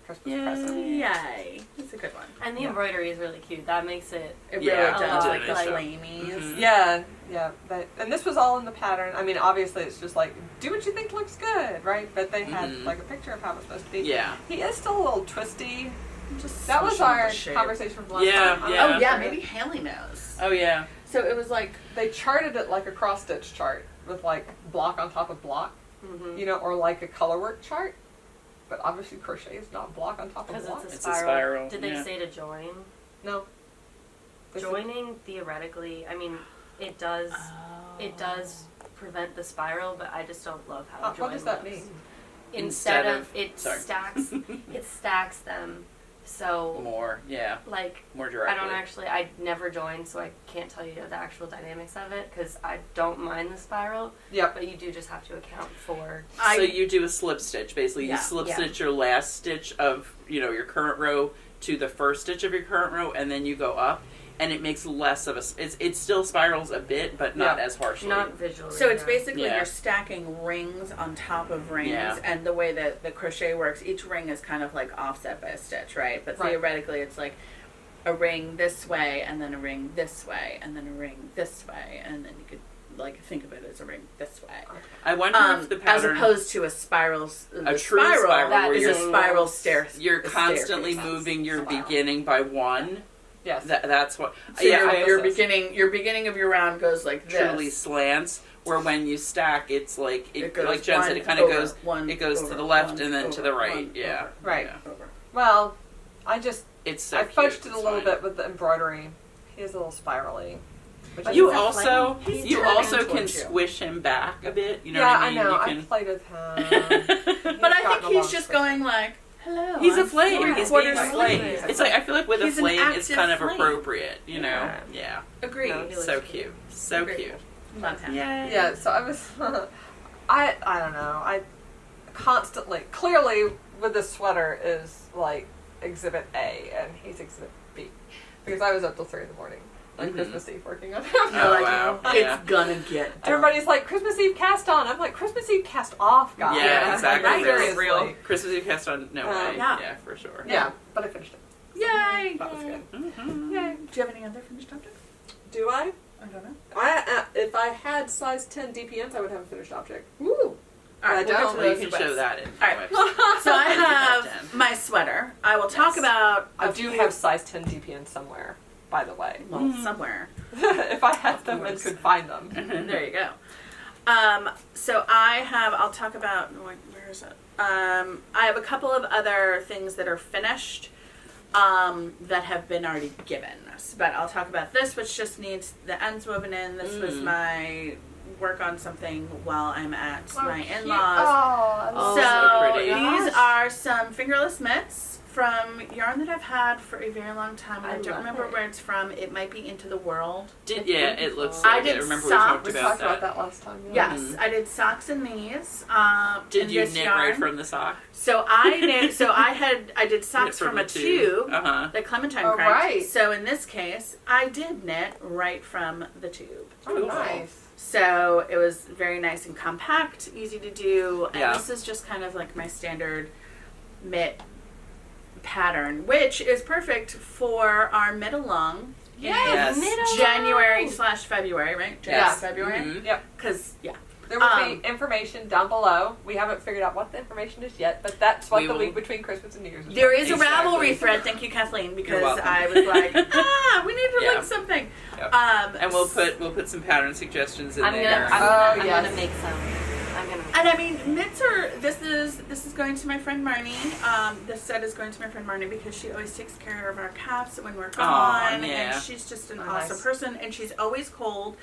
Christmas present. Yay. It's a good one. And the embroidery is really cute. That makes it. It Yeah, really a does. lot Like the like- flamies. Mhm. Yeah, yeah. And this was all in the pattern. I mean, obviously, it's just like, do what you think looks good, right? But they had Mhm. like a picture of how it was supposed to be. Yeah. He is still a little twisty. Just That was switching our the shape. conversation from last Yeah, time. yeah. Oh yeah, maybe Haley knows. Oh yeah. So it was like They charted it like a cross stitch chart with like block on top of block, Mm-hmm. you know, or like a color work chart. But obviously, crochet is not block on top of Because block. it's a It's a spiral. spiral, Did they yeah. say to join? No. This is- Joining theoretically, I mean, it does. It does prevent the spiral, but I just don't love how What does that mean? Instead Instead of of- it sorry. stacks, it stacks them. So More. Yeah. like More directly. I don't actually. I never joined, so I can't tell you the actual dynamics of it because I don't mind the spiral. Yep. But you do just have to account for. So you do a slip stitch, basically. Yeah, You slip yeah. stitch your last stitch of, your current row to the first stitch of your current row, and then you go up, and it makes less of a. It still spirals a bit, but not Yeah. as harshly. Not visually. So it's no. basically Yeah. you're stacking rings on top of rings, Yeah. and the way that the crochet works, each ring is kind of like offset by a stitch, right? But Right. theoretically, it's like a ring this way, and then a ring this way, and then a ring this way, and then you could like think of it as a ring this way. I wonder if the As pattern. opposed to a spiral, A true spiral where is you're- a spiral stair. you're a constantly staircase. moving your Spiral. beginning by one. Yes. That's what. So yeah, your this is- beginning of your round goes like this. truly slants. Where when you stack, it's like It goes like Jen said, one it kind of over, goes. one It goes over, to the left one and then to the over, right. one Yeah. over, Right. Yeah. over. Well, I just It's so I cute. fudged it a It's little fine. bit with the embroidery. He is a little spirally. Which You is- He's a also flame. He's you turning also can towards you. squish him back a bit. You know yeah, what I mean? know. You I can. played with him. But I gotten think he's along just with going like, hello. He's a I'm flame. three He's being a quarters flame. flame. It's like I feel like with He's a an flame, it's active kind of flame. appropriate. You know? Yeah. Yeah. Agreed. No, he looks So cute. cute. So Very cute. Love him. Yay. Yeah, so I was, I don't know. I constantly, clearly, with this sweater is like Exhibit A, and he's Exhibit B, because I was up till 3 in the morning, like Mhm. Christmas Eve, working on him. You're Oh, like, wow. it's Yeah. gonna get done. Everybody's like, Christmas Eve cast on. I'm like, Christmas Eve cast off, guys. Yeah, I'm exactly. Like, Real. seriously. Christmas Eve cast on. No way. yeah. Yeah, for sure. Yeah, but I finished it. Yay! That was good. Mhm. Yay. Do you have any other finished objects? Do I? I don't know. If I had size 10 DPNs, I would have a finished object. Ooh. All right, I we'll get don't. to Well, you those can webs. show that in. All right. So I have my sweater. I will talk Yes. about. I a do few- have size 10 DPNs somewhere, by the way. well somewhere. If I had them and course. could find them. There you go. So I'll talk about, where is it? I have a couple of other things that are finished. that have been already given. But I'll talk about this, which just needs the ends woven in. This was my work on something while I'm at my in-laws. So pretty. These are some fingerless mitts from yarn that I've had for a very long time. I don't remember where it's from. It might be Into the World. It looks I like did I remember socks. we We talked talked about about that last time. Yeah. Yes, I did socks in these. Did you this knit yarn. right from the sock? So I did socks from a tube that Clementine cranked. Right. So in this case, I did knit right from the tube. Oh, nice. So it was very nice and compact, easy to do. And Yeah. this is just kind of like my standard mitt pattern, which is perfect for our mid along. Yes. January/February, right? Yes. February. Mm-hmm. Yep. Because There will be information down below. We haven't figured out what the information is yet, but that's what the week between Christmas and New Year's is. There is Exactly. a Ravelry thread. Thank you, Kathleen, because welcome. I was like, we need to link something. Yep. And we'll put some pattern suggestions in I'm there. gonna make some. And I mean, mitts are. This is going to my friend Marnie. This set is going to my friend Marnie because she always takes care of our calves when we're gone, and she's just an awesome person. And she's always cold,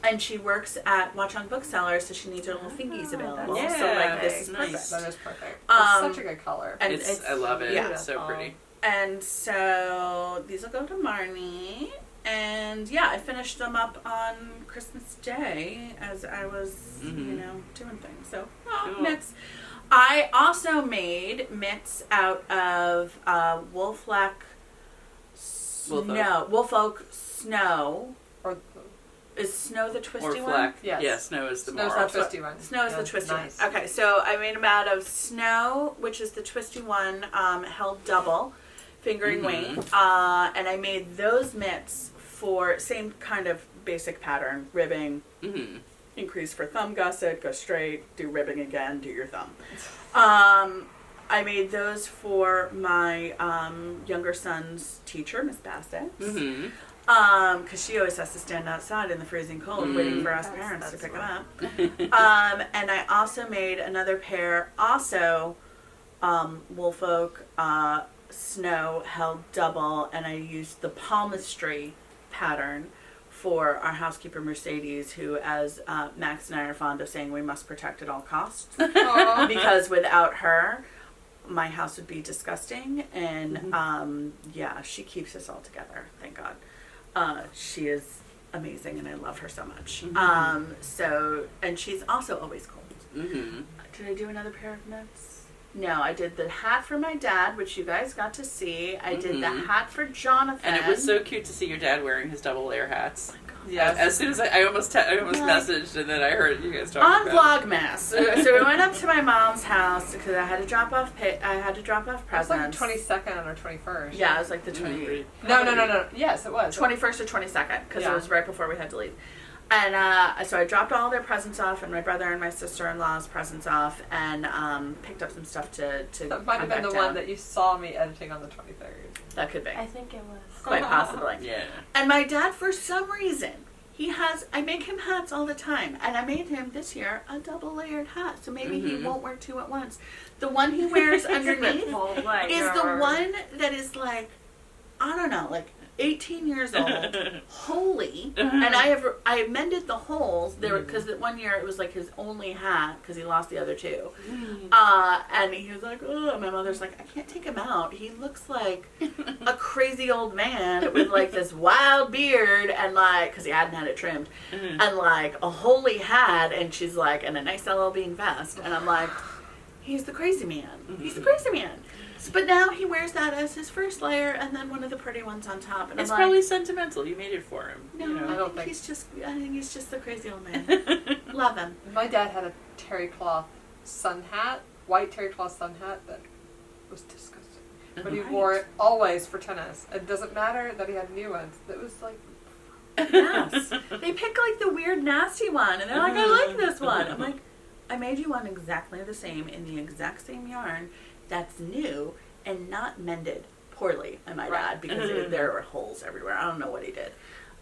and she works at Watchung Bookseller, so she needs her little fingies available. Yeah, so like this is nice. perfect. That is perfect. It's such a good color. And I love it. Yeah. It's so pretty. And so these will go to Marnie. And yeah, I finished them up on Christmas Day as I was, doing things. So, Cool. mitts. I also made mitts out of Woolfolk Snow. Or Is Snow the twisty Or one? flack. Yes. Yeah, Snow is the Snow's more. the twisty one. Snow is the twisty nice. one. Okay, so I made them out of Snow, which is the twisty one, held double, fingering weight, and I made those mitts for same kind of basic pattern, ribbing, increase for thumb gusset, go straight, do ribbing again, do your thumb. I made those for my younger son's teacher, Miss Bassett. Because she always has to stand outside in the freezing cold waiting for us parents to pick them up. And I also made another pair, Woolfolk Snow held double, and I used the palmistry pattern for our housekeeper Mercedes, who, as Max and I are fond of saying, we must protect at all costs. Because without her, my house would be disgusting. And she keeps us all together, thank God. She is amazing, and I love her so much. And she's also always cold. Did I do another pair of mitts? No, I did the hat for my dad, which you guys got to see. I did the hat for Jonathan. And it was so cute to see your dad wearing his double layer hats. Oh my God. Yes. As soon as I almost messaged, and then I heard you guys talking on about Vlogmas. So we went up to my mom's house because I had to drop off presents. It was like 22nd or 21st. Yeah, it was like the 20th. No. Yes, it was. 21st or 22nd, because it was right before we had to leave. And so I dropped all their presents off, and my brother and my sister-in-law's presents off, and picked up some stuff to That might have been the one that you saw me editing on the 23rd. That could be. I think it was. Quite possibly. Yeah. And my dad, for some reason, I make him hats all the time, and I made him this year a double-layered hat, so maybe he won't wear two at once. The one he wears underneath is the one that is like, I don't know, like 18 years old, holy, and I mended the holes there because one year it was like his only hat because he lost the other two, and he was like, oh, my mother's like, I can't take him out. He looks like a crazy old man with like this wild beard and like because he hadn't had it trimmed, and like a holy hat, and she's like, and a nice LL Bean vest, and I'm like, he's the crazy man. He's the crazy man. But now he wears that as his first layer, and then one of the pretty ones on top. And It's I'm probably like, sentimental. You made it for him. no, I don't think he's just. I think he's just the crazy old man. Love him. My dad had a terry cloth sun hat, white terry cloth sun hat that was disgusting. But he wore it always for tennis. It doesn't matter that he had new ones. It was like, Yes. They pick like the weird, nasty one, and they're like, I like this one. I'm like, I made you one exactly the same in the exact same yarn. That's new and not mended poorly, I might add, because there were holes everywhere. I don't know what he did.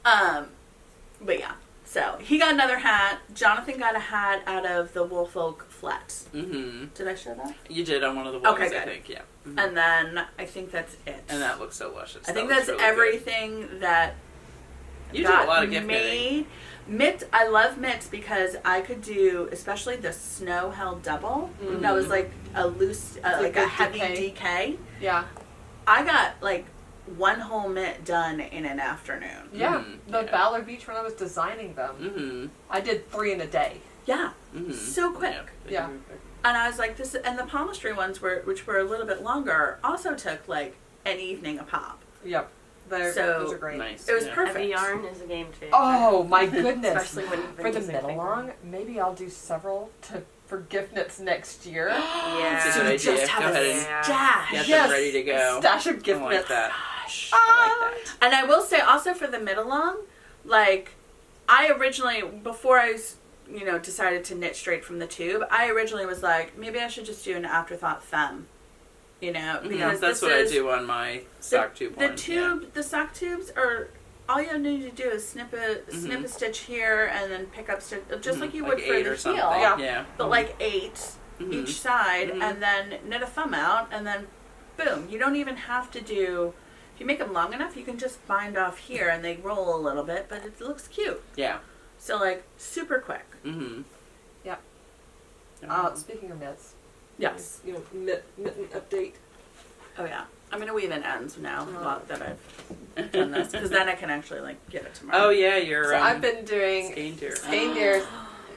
But yeah. So he got another hat. Jonathan got a hat out of the Woolfolk Flats. Mm-hmm. Did I show that? You did on one of the walls, Okay, I good. think, yeah. Mm-hmm. And then I think that's it. And that looks so luscious. I think looks that's really everything that You do a lot of gift knitting. I love mitts because I could do, especially the snow held double. Mm-hmm. That was like a loose, like a heavy DK. Yeah. I got like one whole mitt done in an afternoon. Yeah. Mm-hmm. The Yeah. Ballard Beach when I was designing them. Mm-hmm. I did 3 in a day. Yeah, Mm-hmm. so quick. Yeah. And I was like, this, and the palmistry ones which were a little bit longer, also took like an evening a pop. Yep. Those are great. Nice. It was yeah. perfect. Heavy yarn is a game changer. Oh my goodness! Especially when you've been For the using knit-along, maybe I'll do several for gift knits next year. Yeah. That's a good So idea. just have Go a ahead and stash. get Yes. them ready to go. Stash of gift I like knits. that. Gosh. I like that. And I will say also for the mid-along, like I originally, before I decided to knit straight from the tube, I originally was like, maybe I should just do an afterthought thumb. Because That's what I do on my sock tube one. The sock tubes are, all you need to do is snip a stitch here and then pick up stitch, just like you would for 8 the or something. heel. Yeah. But like 8 each side, Mhm. and then knit a thumb out, and then boom. You don't even have to do, if you make them long enough, you can just bind off here and they roll a little bit, but it looks cute. Yeah. So like super quick. Mm-hmm. Yep. Speaking of knits. Yes. Mitten update. Oh yeah. I'm gonna weave in ends now that I've done this, because then I can actually like get it tomorrow. Oh yeah, you're. So I've been doing Skeindeer.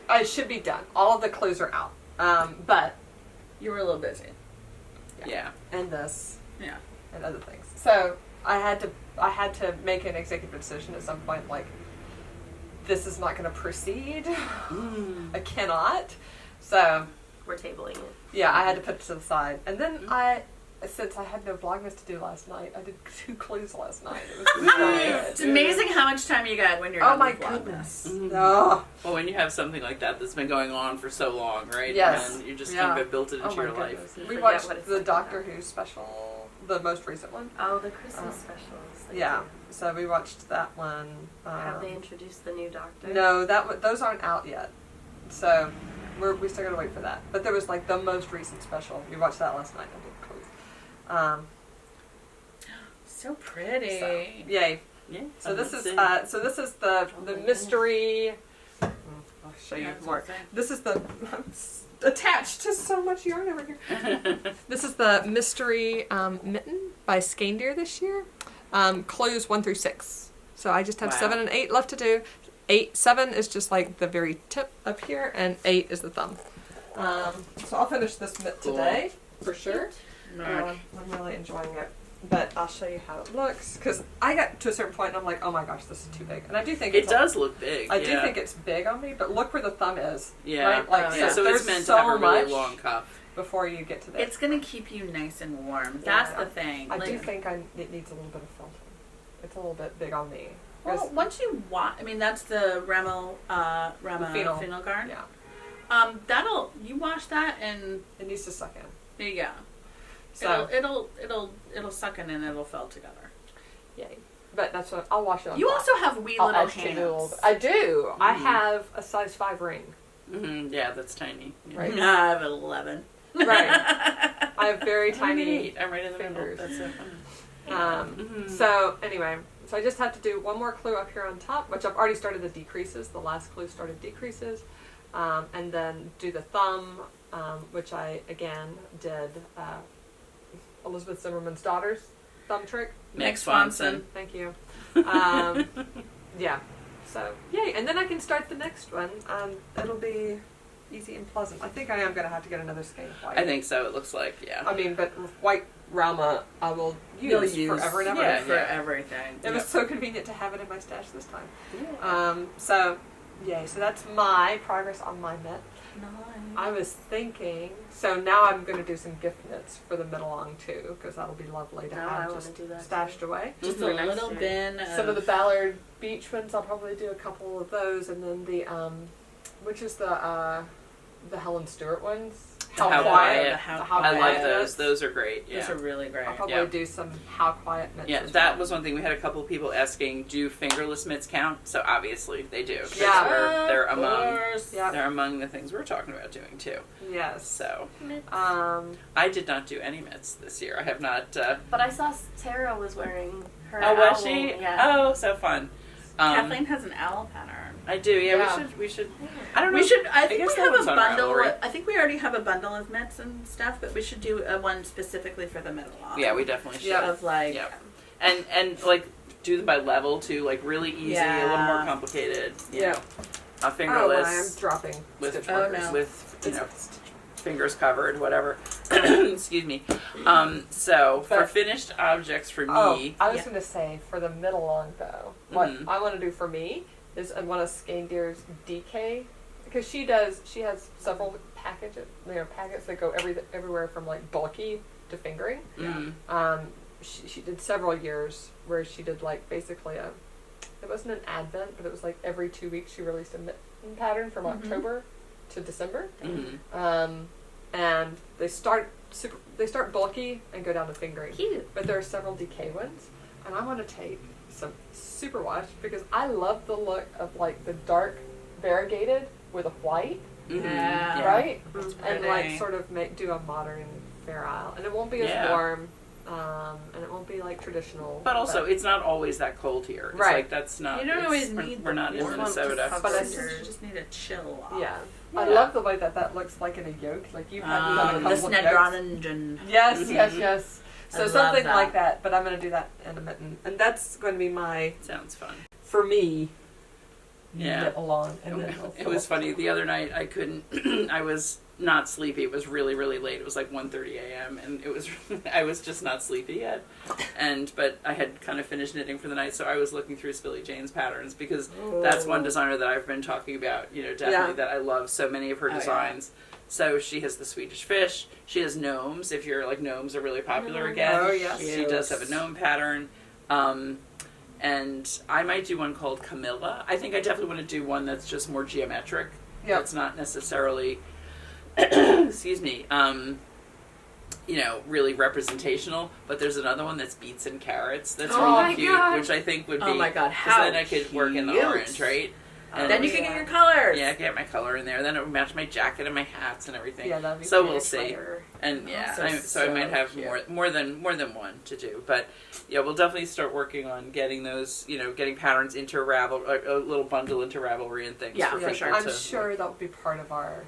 I should be done. All of the clothes are out. But You were a little busy. Yeah. and this Yeah. and other things. So I had to make an executive decision at some point. Like, this is not going to proceed. I cannot. So We're tabling it. yeah, I had to put it to the side. And then since I had no Vlogmas to do last night, I did 2 clues last night. It was really good. It's amazing how much time you get when you're Oh done my with Vlogmas. goodness. Mhm. Oh. Well, when you have something like that that's been going on for so long, right? Yes. And you just Yeah. kind of have built it into Oh my your goodness. life. You We forget watched what it's the like Doctor now. Who special, the most recent one. Oh, the Christmas specials. They Yeah. do. So we watched that one. Have they introduced the new Doctor? No, those aren't out yet. So we still gotta wait for that. But there was like the most recent special. We watched that last night. I did clues. So pretty. So, yay. Yeah. So this is the mystery. I'll show you more. This is the I'm attached to so much yarn over here. This is the mystery mitten by Skeindeer this year. Clues 1 through 6. So I just have Wow. 7 and 8 left to do. 7 is just like the very tip up here, and 8 is the thumb. So I'll finish this mitt today for sure. I'm really enjoying it. But I'll show you how it looks, because I got to a certain point and I'm like, oh my gosh, this is too big. And I do think It does look big. I do think it's big on me, but look where the thumb is. Yeah. Right? Like, So there's it's meant so to have a really much long cuff. before you get to this. It's gonna keep you nice and warm. That's Yeah. the thing. I do think it needs a little bit of felting. It's a little bit big on me. Well, once you I mean, that's the Rama Phenol. phenol garn. Yeah. You wash that and It needs to suck in. there you go. So, It'll suck in and it'll fell together. yay. But that's what I'll wash it on You top. also have wee I'll little educate it a little hands. bit. I do. I Mhm. have a size 5 ring. Mm-hmm. Yeah, that's tiny. Yeah. Right. I have 11. Right. I have very tiny. I'm right in the fingers. middle. That's so funny. Mm-hmm. So anyway, so I just have to do one more clue up here on top, which I've already started the decreases. The last clue started decreases, and then do the thumb, which I again did Elizabeth Zimmerman's daughter's thumb trick. Meg Swanson. Thank you. Yeah. So yay, and then I can start the next one. It'll be easy and pleasant. I think I am gonna have to get another skein of white. I think so. It looks like, yeah. I mean, but with white Rama, I will You'll use use forever and ever. Yeah, for yeah. everything. It was so convenient to have it in my stash this time. Yeah. So, yay. So that's my progress on my mitt. Nice. I was thinking, so now I'm going to do some gift knits for the mid-along too, because that'll be lovely to Oh, I have wanna just do that stashed away. Just a Mhm. little bin Some of the Ballard Beach ones, I'll probably do a couple of those, and then the, which is the Helen Stewart ones? How quiet. I love those. Those are great. Yeah. Those are really great. I'll probably do some how quiet mitts. Yeah, that was one thing. We had a couple of people asking, do fingerless mitts count? So obviously they do. Yeah. They're among the things we're talking about doing too. Yes. So I did not do any mitts this year. I have not. But I saw Tara was wearing her. Oh, was owl. she? Yeah. Oh, so fun. Kathleen has an owl pattern. I do. Yeah, we should. I don't know. I think we have a bundle. Ravelry. I think we already have a bundle of mitts and stuff, but we should do one specifically for the middle long. Yeah, we definitely should. Of like, and like do them by level too, like really easy, a little more complicated. You know, fingerless. Oh, I'm dropping. With no. with fingers covered, whatever. Excuse me. So for finished objects for me, I was going to say for the middle long though, what I want to do for me is I want a Skeindeer's DK because she has several packets that go everywhere from like bulky to fingering. She did several years where she did like basically it wasn't an advent, but it was like every 2 weeks she released a mitten pattern from October to December. And they start bulky and go down to fingering. Cute. But there are several DK ones, and I want to take some superwash because I love the look of like the dark variegated with a white, right? And like sort of do a modern Fair Isle, and it won't be as warm. And it won't be like traditional. But also, it's not always that cold here. It's like that's not. You don't always need. We're not in Minnesota. But I just need a chill off. Yeah. I love the way that looks like in a yoke. Like you've had done a couple of yokes. Yes. So something like that. But I'm going to do that in a mitten, and that's going to be my. Sounds fun. For me. Yeah. Along. It was funny. The other night I couldn't. I was not sleepy. It was really, really late. It was like 1:30 a.m. and it was I was just not sleepy yet. But I had kind of finished knitting for the night, so I was looking through Spilly Jane's patterns because that's one designer that I've been talking about, definitely that I love so many of her designs. So she has the Swedish fish. She has gnomes. If you're like, gnomes are really popular again. Oh, yes. She does have a gnome pattern. And I might do one called Camilla. I think I definitely want to do one that's just more geometric. Yep. That's not necessarily excuse me, really representational, but there's another one that's beets and carrots that's really cute, which I think would be, oh my god, how then I could work in the orange, right? And then you can get your colors. Yeah, I can get my color in there. Then it would match my jacket and my hats and everything. Yeah, that'd be so we'll see. And so I might have more than one to do. But yeah, we'll definitely start working on getting those, getting patterns into a little bundle into Ravelry and things. Yeah, for sure. I'm sure that will be part of our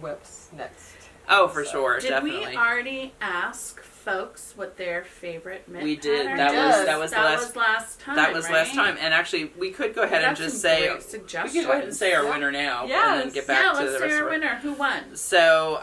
whips next. Oh, for sure, definitely. Did we already ask folks what their favorite mitt We did. pattern That was last time. That was right? last time, and actually, we could go ahead and just say. We could go ahead and say our winner now, and then get back to the rest of it. Let's say our winner. Who won? So,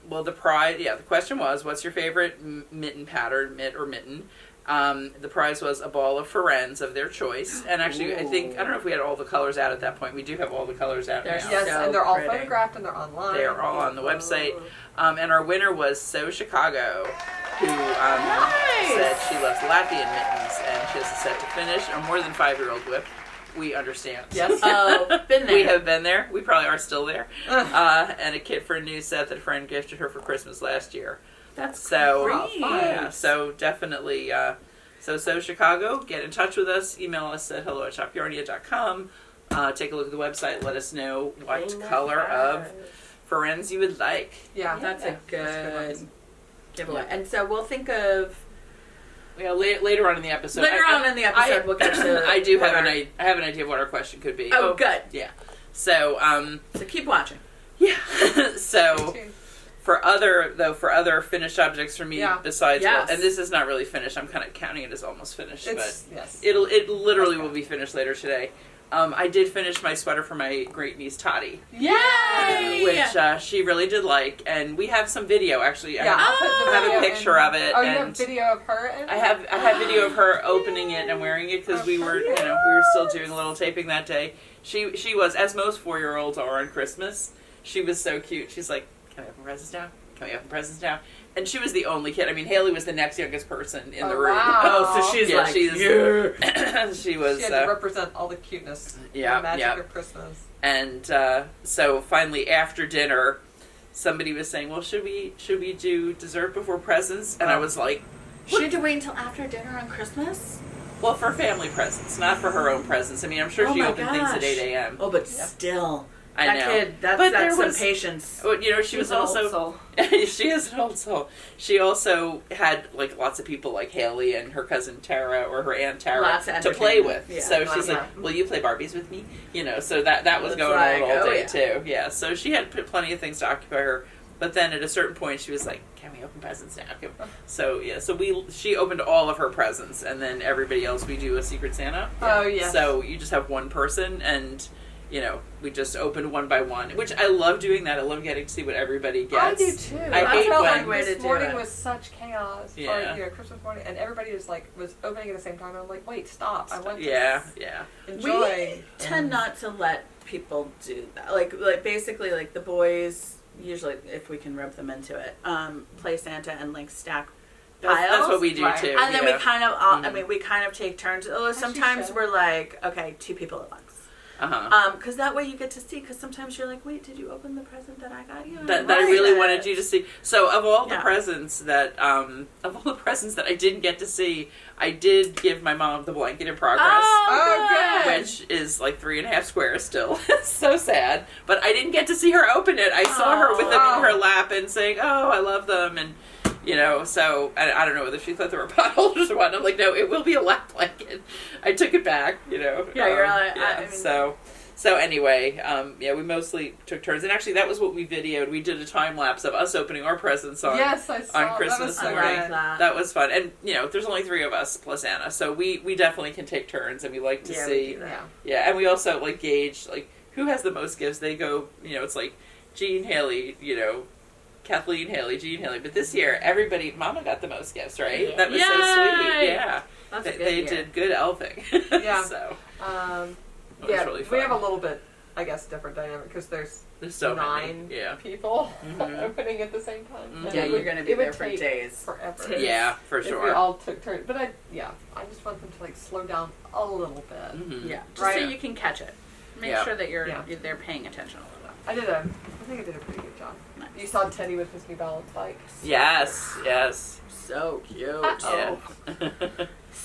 the question was, what's your favorite mitten pattern, mitt or mitten? The prize was a ball of Ferenz of their choice, and actually, I don't know if we had all the colors out at that point. We do have all the colors out now. Yes, and they're all photographed and they're online. They are all on the website. And our winner was So Chicago, who said she loves Latvian mittens and she has a set to finish, a more than 5-year-old whip. We understand. Yes. Oh, been there. We have been there. We probably are still there. And a kit for a new set that a friend gifted her for Christmas last year. That's great. Yeah, so definitely, so Chicago, get in touch with us. Email us at hello@shopyarnia.com. Take a look at the website. Let us know what color of Ferenz you would like. Yeah, that's a good giveaway. And so we'll think of later on in the episode. We'll get to. I have an idea of what our question could be. Oh, good. Yeah. So keep watching. Yeah. So. For other finished objects for me, besides, and this is not really finished. I'm kind of counting it as almost finished, it literally will be finished later today. I did finish my sweater for my great niece Toddy. Yay! Which she really did like, and we have some video actually. Yeah, I have a picture of it. Oh, you have video of her? I have video of her opening it and wearing it because we were still doing a little taping that day. She was, as most 4-year-olds are on Christmas. She was so cute. She's like, "Can we open presents now? Can we open presents now?" And she was the only kid. I mean, Haley was the next youngest person in the room. Wow. Oh, so she's she was. She had to represent all the cuteness, the magic of Christmas. And so finally, after dinner, somebody was saying, well, should we do dessert before presents? And I was like, should you wait until after dinner on Christmas? Well, for family presents, not for her own presents. I mean, I'm sure she opened things at 8 a.m. Oh, but still. I know. Kid, that's some patience. Well, she was also... she is an old soul. She also had, like, lots of people like Haley and her cousin Tara or her aunt Tara to play with. Yeah. So she's like, will you play Barbies with me? So that was going on all day, too. Yeah, so she had plenty of things to occupy her. But then at a certain point, she was like, can we open presents now? So, she opened all of her presents. And then everybody else, we do a Secret Santa. Oh, yeah. So you just have one person and... we just opened one by one, which I love doing that. I love getting to see what everybody gets. I do too. I hate when this morning was such chaos. Yeah. For, Christmas morning, and everybody was opening at the same time. I'm like, wait, stop! I want to enjoy. We tend not to let people do that. Like basically, like the boys usually, if we can rub them into it, play Santa and like stack. That's what we do too. And then we kind of, I mean, we kind of take turns. Although sometimes we're like, okay, 2 people at once. Because that way you get to see. Because sometimes you're like, wait, did you open the present that I got you? That I really wanted you to see. So of all the presents that I didn't get to see, I did give my mom the blanket in progress. Oh, good. Which is like 3.5 squares still. So sad. But I didn't get to see her open it. I saw her with them in her lap and saying, "Oh, I love them," and. So I don't know whether she thought they were pot holders or what. I'm like, no, it will be a lap blanket. I took it back, Yeah, you're like, I mean, so anyway, we mostly took turns, and actually that was what we videoed. We did a time lapse of us opening our presents on Christmas morning. That was fun, and there's only 3 of us plus Anna, so we definitely can take turns, and we like to see, and we also like gauge like who has the most gifts. They go, it's like Jean, Haley, Kathleen, Haley, Jean, Haley. But this year, Mama got the most gifts, right? Yeah. That was so sweet. Yeah. They did good elfing. Yeah. So. It was really fun. We have a little bit, I guess, different dynamic because there's so 9 people opening at the same time. Mm-hmm. Yeah, you're going to be there for days. Forever. Yeah, for sure. If we all took turns. But I just want them to like slow down a little bit. Mm-hmm. Yeah. Just so you can catch it. Make sure that they're paying attention a little bit. I think I did a pretty good job. Nice. You saw Teddy with his new balance bike. Yes. So cute. Yeah.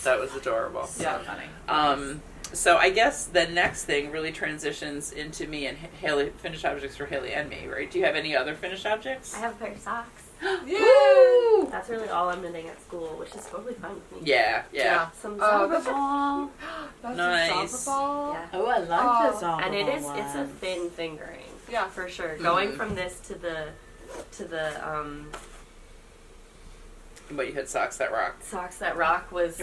That was adorable. So funny. So I guess the next thing really transitions into me and Haley, finished objects for Haley and me, right? Do you have any other finished objects? I have a pair of socks. Yay! That's really all I'm knitting at school, which is totally fine with me. Yeah. Some Zobber ball. Nice. Ball. Yeah. Oh, I like the Zobber and ball. it's a thin fingering. Yeah, for sure. Mm-hmm. Going from this to the But you had Socks That Rock. Socks That Rock was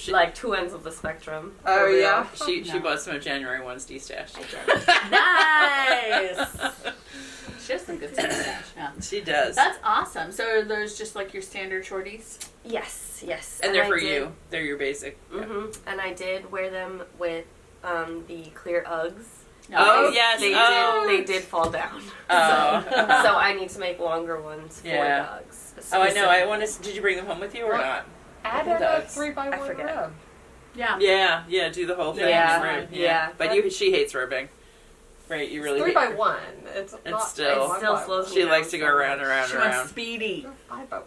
like 2 ends of the spectrum. Oh yeah. She bought some of January 1's D-Stash. Nice. She has some good D-Stash. Yeah. She does. That's awesome. So are those just like your standard shorties? Yes. And they're for you. They're your basic. Mm-hmm. Yeah. And I did wear them with the clear Uggs. Oh yes, they did fall down. Oh. So I need to make longer ones for Uggs. Oh, I know. Did you bring them home with you or not? Add a 3x1 rib. Yeah. Do the whole thing. Yeah. But she hates ribbing. Right, you really 3x1. It still slows me She down likes to go around. She wants speedy. 5x1.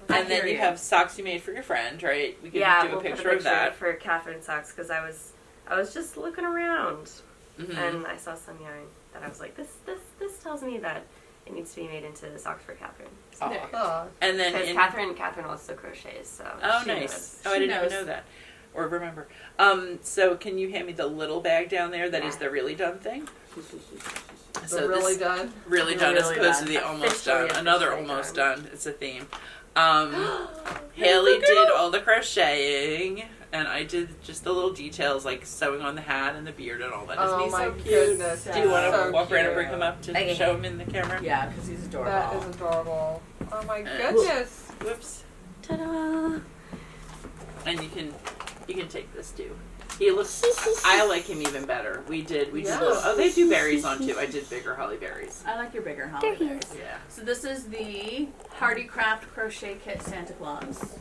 And then you have socks you made for your friend, right? We can do a picture of that for Catherine socks because I was just looking around and I saw some yarn that I was like, this tells me that it needs to be made into socks for Catherine. So and then Catherine also crochets, so nice. Knows. I didn't even know that or remember. So can you hand me the little bag down there that is the really done thing? So really done? Really done as opposed to the almost done. Another almost done. It's a theme. Haley did all the crocheting, and I did just the little details like sewing on the hat and the beard and all that. Isn't he so cute? Goodness. Do you want to walk around and bring him up to show him in the camera? Yeah, because he's adorable. That is adorable. Oh my goodness. Whoops. Ta-da! And you can take this too. He looks. I like him even better. We did. Oh, they do berries on too. I did bigger holly berries. I like your bigger holly berries. Yeah. So this is the Hardy Craft Crochet Kit Santa Claus.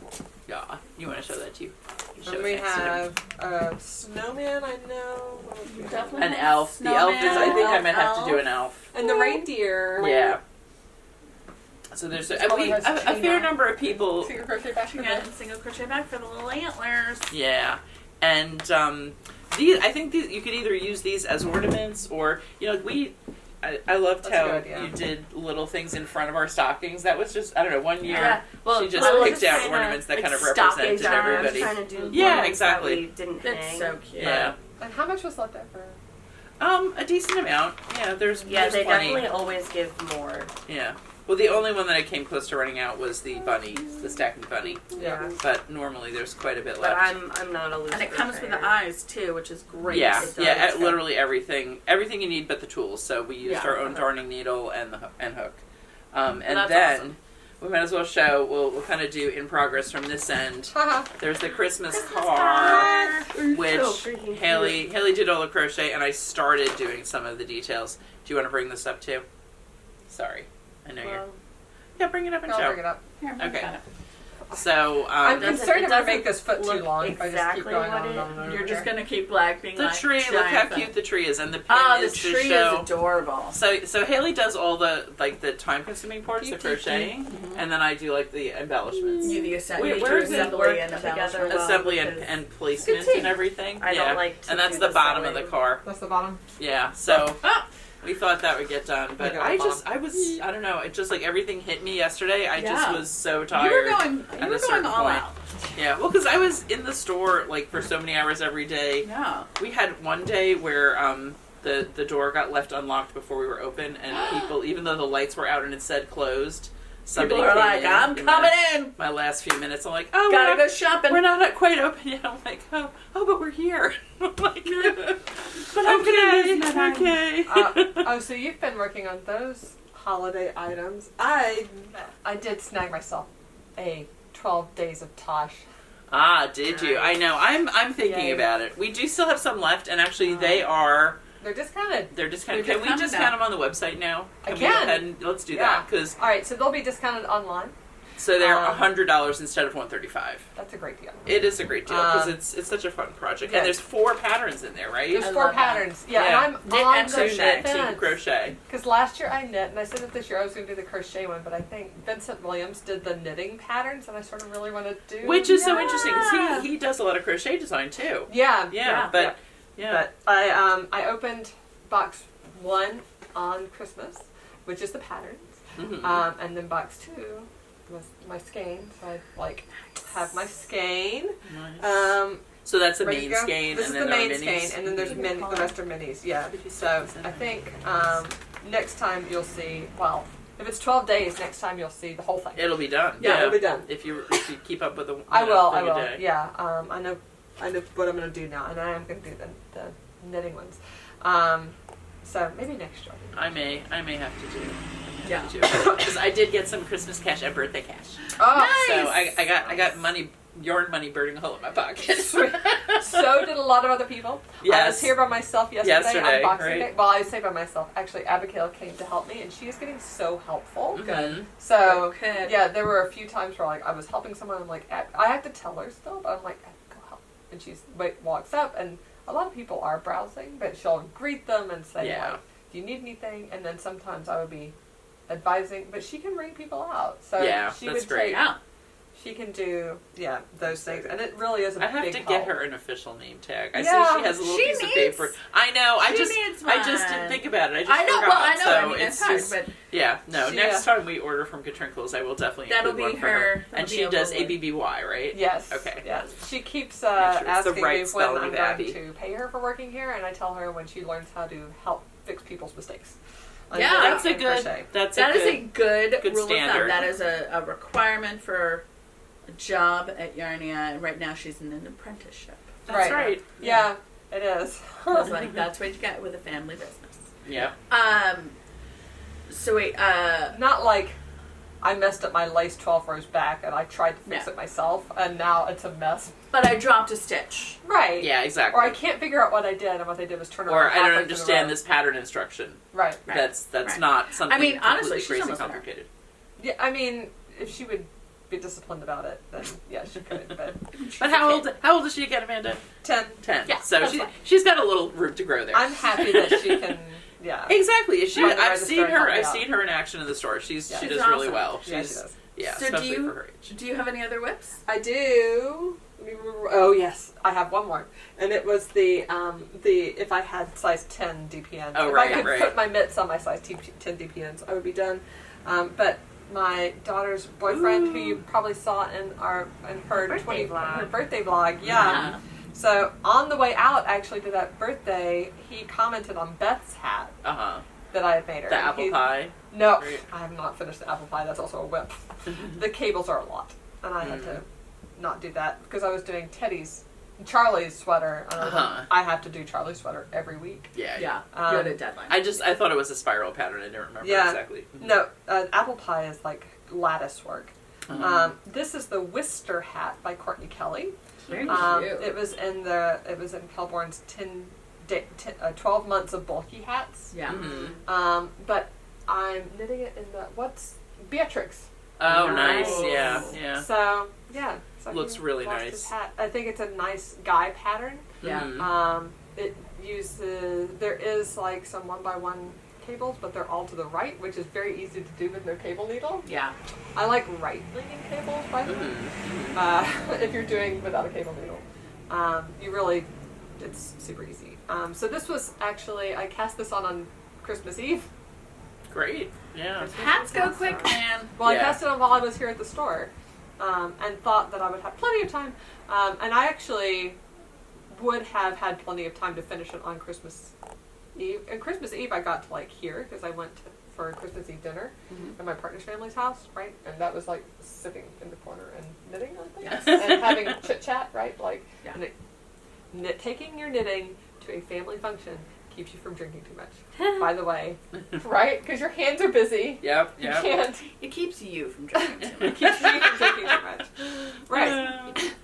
Yeah. You want to show that too? And we have a snowman. I know. An elf. The elf is. I think I might have to do an elf. And the reindeer. Yeah. So there's a fair number of people. Single crochet back for Yeah, single crochet back for the little antlers. Yeah, and I think you could either use these as ornaments or I loved how you did little things in front of our stockings. That was just, I don't know, one year she just picked out ornaments that kind of represented everybody. Trying to do exactly. That we didn't That's hang. so cute. Yeah. And how much was left over? A decent amount. Yeah, there's they plenty. definitely always give more. Yeah. Well, the only one that I came close to running out was the bunny, the stacking bunny. Yeah. But normally there's quite a bit But left. I'm not a loser. And it comes with the eyes too, which is great. Yeah, literally everything you need but the tools. So we used our own okay. darning needle and hook. And that's then awesome. we might as well show. We'll kind of do in progress from this end. There's the Christmas card, card. which So freaking Haley did all the crochet, and I started doing some of the details. Do you want to bring this up too? Sorry, I know you're. Yeah, bring it up and show. I'll bring it up. Here, Okay. So I'm Doesn't- concerned it if I doesn't make this foot too look long. If I just keep exactly going what on it- and on and on. You're just gonna keep black being the like tree. Look how giant cute the tree is, and the pin Oh, the is to tree show. is adorable. So Haley does all the time-consuming parts, the crocheting, and then I do like the embellishments. You the assembly, Where is it? assembly and Together embellishment. well. Assembly because and placement Good team. and everything. I don't like to and that's do the the bottom of the sewing. car. That's the bottom. Yeah. So we thought that would get done, but I I don't know. It just like everything hit me yesterday. I just was so tired. You were going at a certain all point. out. Yeah. Well, because I was in the store like for so many hours every day. Yeah. We had one day where the door got left unlocked before we were open, and people, even though the lights were out and it said closed, somebody People are came like, in I'm in coming in. my last few minutes. I'm like, oh, Gotta go shopping. we're not quite open yet. I'm like, oh, but we're here. I'm like, But I'm gonna lose my mind. okay. So you've been working on those holiday items. I did snag myself a 12 days of Tosh. Ah, did you? I know. I'm thinking Yay. about it. We do still have some left, and actually they are. They're discounted. They're discounted. They're Can we discount them on the website now? I we go can. ahead and let's do that because All right, so they'll be discounted online. so they're $100 instead of $135. That's a great deal. It is a great deal because it's such a fun project, yeah. and there's 4 patterns in there, right? There's I 4 love that. patterns. Yeah, Yeah. and I'm Knit on and the crochet. Team crochet. Because last year I knit, and I said that this year I was going to do the crochet one, but I think Vincent Williams did the knitting patterns, and I sort of really want to do. Which is so interesting because he does a lot of crochet design too. Yeah, But I opened box 1 on Christmas, which is the patterns, and then box 2 was my skein. So I have my skein. Nice. So that's the ready main to go? skein, This and is then the there are main minis. skein, and then there's the rest are minis. Yeah. So I think next time you'll see. Well, if it's 12 days, next time you'll see the whole thing. It'll be done. Yeah, it'll be done. If you keep up with the I will. day. Yeah. I know what I'm going to do now, and I am going to do the knitting ones. So maybe next year. I may have to do. Yeah. Because I did get some Christmas cash and birthday cash. Oh, So I got money, yarn money, burning a hole in my pocket. So did a lot of other people. I was Yes. here by myself yesterday on Boxing right? Day. Well, I say by myself. Actually, Abigail came to help me, and she is getting so helpful. Good. So, Good. yeah, there were a few times where like I was helping someone. I'm like, I have to tell her still, but I'm like, go help. And she walks up, and a lot of people are browsing, but she'll greet them and say, Yeah. like, do you need anything? And then sometimes I would be advising, but she can ring people out. So Yeah, she that's would great. take, Yeah. she can do, those things. And it really is a I have big to help. get her an official name tag. I Yeah, see she has a little she piece of needs- paper. I know. I she just needs didn't one. think about it. I just I know. forgot. Well, I know. So I mean, it's hard, just, but yeah. No. She, next time we order from Katrinkles, I will definitely That'll include be one for her- her. that'll And be she a does little- ABBY, right? Yes. Okay. Yes. She keeps Make sure it's the asking right me when spelling I'm of going Abby. to pay her for working here, and I tell her when she learns how to help fix people's mistakes. Yeah, That's a And good. crochet. That's That a is good. a good good rule of thumb. standard. That is a requirement for a job at Yarnia. And right now she's in an apprenticeship. That's right. Yeah, it is. It's like that's what you get with a family business. Yeah. So wait. Not like I messed up my lace 12 rows back and I tried to fix No. it myself, and now it's a mess. But I dropped a stitch. Right. Yeah. Exactly. Or I can't figure out what I did, and what they did was turn around. Or I halfway don't through the understand row. this pattern instruction. Right. Right. That's Right. not something. I mean, honestly, completely she's crazy almost there. complicated. Yeah, I mean, if she would be disciplined about it, then yeah, she could. But But how old is she again, Amanda? 10. 10. Yeah, So that's fine. she's got a little room to grow there. I'm happy that she can Yeah. Exactly. I've seen her. I've seen her in action in the store. She does awesome. really well. She does. Yeah. So especially for her age. do you have any other whips? I do. Oh yes, I have one more, and it was the if I had size 10 DPNs. Oh, if right, I could right. put my mitts on my size 10 DPNs, I would be done. But my daughter's boyfriend, who you probably saw in her birthday vlog, yeah. So on the way out, actually, to that birthday, he commented on Beth's hat that I had made her. The apple pie. No, Right. I have not finished the apple pie. That's also a whip. The cables are a lot, and I had to not do that because I was doing Charlie's sweater. And I have to do Charlie's sweater every week. Yeah. Yeah. You had a deadline. I thought it was a spiral pattern. I didn't remember exactly. No, apple pie is like lattice work. This is the Wister Hat by Courtney Kelley. Very cute. It was in Kelborn's 12 months of bulky hats. Yeah. But I'm knitting it in what's Beatrix. Oh, nice. Yeah. Yeah. So yeah, so looks really nice. This hat. I think it's a nice guy pattern. Yeah. It uses there is like some 1x1 cables, but they're all to the right, which is very easy to do with no cable needle. Yeah. I like right-leaning cables, by the way. If you're doing without a cable needle, it's super easy. So this was actually, I cast this on Christmas Eve. Great. Yeah. Hats go quick, man. Well, I cast it on while I was here at the store, and thought that I would have plenty of time. And I actually would have had plenty of time to finish it on Christmas Eve. And Christmas Eve I got to here because I went for a Christmas Eve dinner at my partner's family's house, right? And that was like sitting in the corner and knitting on things and having chit chat, right? Taking your knitting to a family function keeps you from drinking too much. By the way, right? Because your hands are busy. Yep. You can't. It keeps you from drinking too much. It keeps me from drinking too much. Right.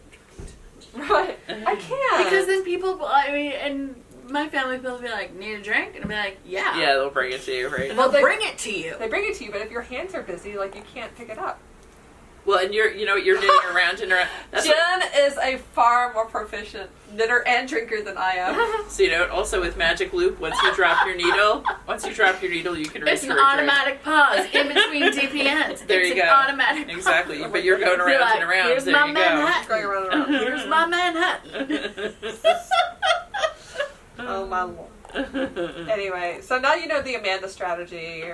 Right. I can't. Because then people, and my family will be like, need a drink? And I'll be like, yeah. Yeah, they'll bring it to you, right? Well, they'll bring it to you. They bring it to you, but if your hands are busy, you can't pick it up. Well, and you're knitting around and around. Jen is a far more proficient knitter and drinker than I am. So also with Magic Loop, once you drop your needle, you can reach It's an automatic pause in between DPNs. There you go. It's an automatic pause. Exactly, but you're going around and around. Here's there my you Manhattan. Going around and around. Here's my Manhattan. Oh my lord. Anyway, so now you know the Amanda strategy,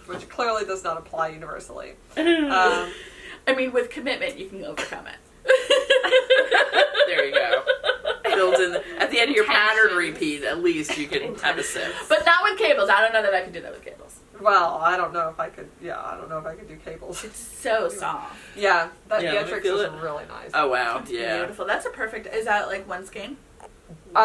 which clearly does not apply universally. With commitment, you can overcome it. There you go. Build in at the end of your pattern repeat. At least you can have a sip. But not with cables. I don't know that I could do that with cables. Well, I don't know if I could. Yeah, I don't know if I could do cables. It's so soft. Yeah, that Yeah, Beatrix is really nice. Oh wow, It's yeah. beautiful. That's a perfect. Is that like one skein?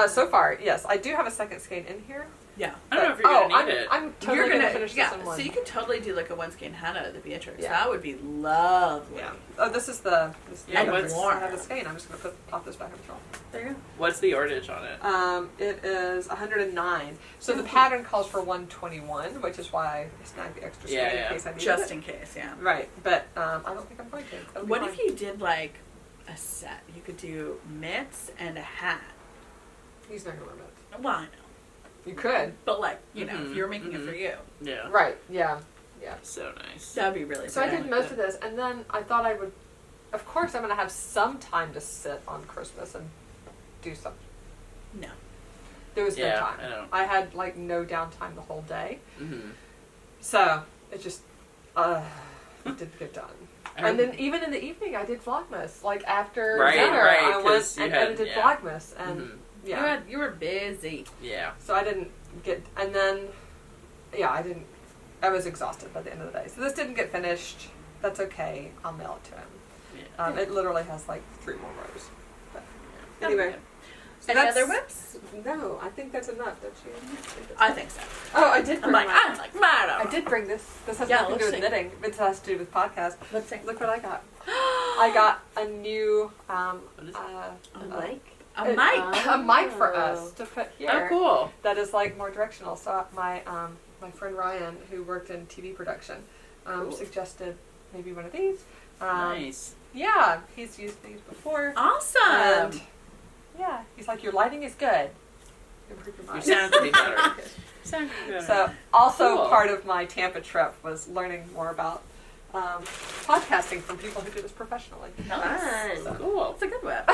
So far, yes. I do have a second skein in here. Yeah. I don't know if you're gonna need it. I'm totally gonna finish this in one. So you could totally do like a one skein hat out of the Beatrix. Yeah. That would be lovely. Yeah. Oh, this is the. And I what's more? have the skein. I'm just gonna pop this back in the trough. There you go. What's the yardage on it? It is 109. So the pattern calls for 121, which is why I snagged the extra skein in case I need it. Just in case, yeah. Right, but I don't think I'm going to. What if you did like a set? You could do mitts and a hat. He's not gonna wear mitts. Well, I know. You could. But if you're making it for you. Yeah. Right. Yeah. Yeah. So nice. That'd be really So I did most of this, and then I thought I would. Of course, I'm going to have some time to sit on Christmas and do something. No. There was no time. I know. I had no downtime the whole day. Mm-hmm. So it just it didn't get done. And then even in the evening, I did Vlogmas. After dinner, I went and edited Vlogmas, and You were busy. Yeah. So I didn't get, and then I was exhausted by the end of the day. So this didn't get finished. That's okay. I'll mail it to him. Yeah. It literally has 3 more rows. But anyway. So any other whips? No, I think that's enough, don't you? I think so. Oh, I did bring I did bring this. This has nothing to do with knitting. It has to do with podcast. Let's see. Look what I got. I got a new a mic? A mic for us to put here. Oh, cool. That is more directional. So my friend Ryan, who worked in TV production, suggested maybe one of these. Nice. Yeah, he's used these before. Awesome. And yeah, he's like, your lighting is good. Improve your You mind. sound to be better. So, also Cool. part of my Tampa trip was learning more about podcasting from people who do this professionally. Nice. Fun. Cool. It's a good whip.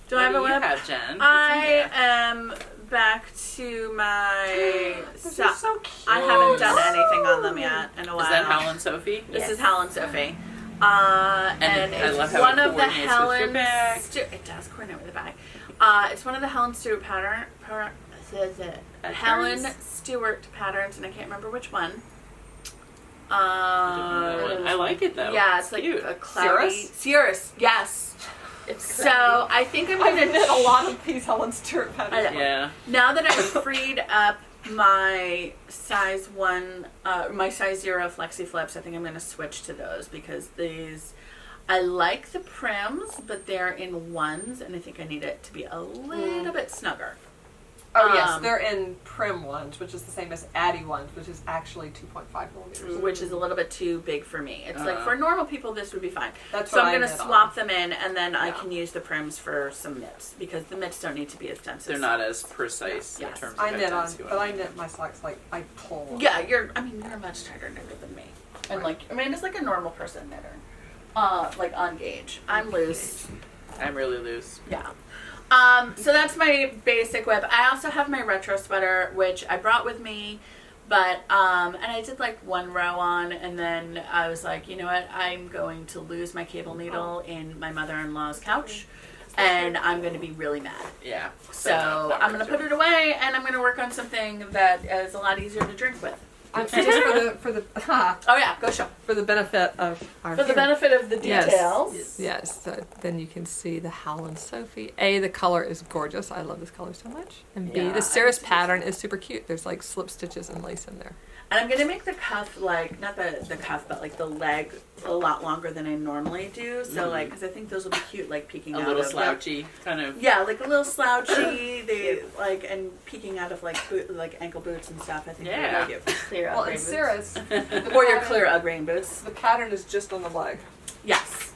Do I have a whip? have, Jen? I am back to my. These are so cute. I haven't done anything on them yet in a while. Is that Hal and Sophie? This Yes. is Hal and Sophie. And I love it's how one it of the coordinates with your Helen bag. It does coordinate with the bag. It's one of the Helen Stewart Helen Stewart patterns, and I can't remember which one. I like it though. Yeah, it's like cute. a cloudy Cirrus. Yes. So I think I'm I've gonna knit a lot of these Helen Stewart I patterns. know. Yeah. Now that I've freed up my size 1, my size 0 flexi flips, I think I'm going to switch to those because these, I like the prims, but they're in ones, and I think I need it to be a little bit snugger. Oh yes, they're in prim ones, which is the same as Addy ones, which is actually 2.5 millimeters. Which is a little bit too big for me. It's like for normal people, this would be fine. That's So what I'm going to knit on. swap them in, and then I can use the prims for some mitts because the mitts don't need to be as dense. They're not as precise in Yes. terms of I knit on, intensity. but I knit my socks like I pull. Yeah, you're a much tighter knitter than me. And it's like a normal person knitter. Like on gauge. I'm loose. I'm really loose. Yeah. So that's my basic whip. I also have my retro sweater, which I brought with me, but, and I did like one row on, and then I was like, you know what, I'm going to lose my cable needle in my mother-in-law's couch, and I'm going to be really mad. Yeah. So I'm going to put it away, and I'm going to work on something that is a lot easier to drink with. Just for the Oh yeah, go show. for the benefit of our For the benefit of the details. Yes. So then you can see the Hal and Sophie. A, the color is gorgeous. I love this color so much. And B, Yeah, the Cirrus pattern is super cute. There's like slip stitches and lace in there. And I'm going to make the cuff, like, not the cuff, but like the leg a lot longer than I normally do. So, like, because I think those will be cute, like, peeking out a little of slouchy, kind of. Yeah, like a little slouchy. They, like, and peeking out of, like, ankle boots and stuff. I think they're really cute. Clear Well, upgrade in boots. Cirrus, Or your clear Ugg rain boots. the pattern is just on the leg. Yes.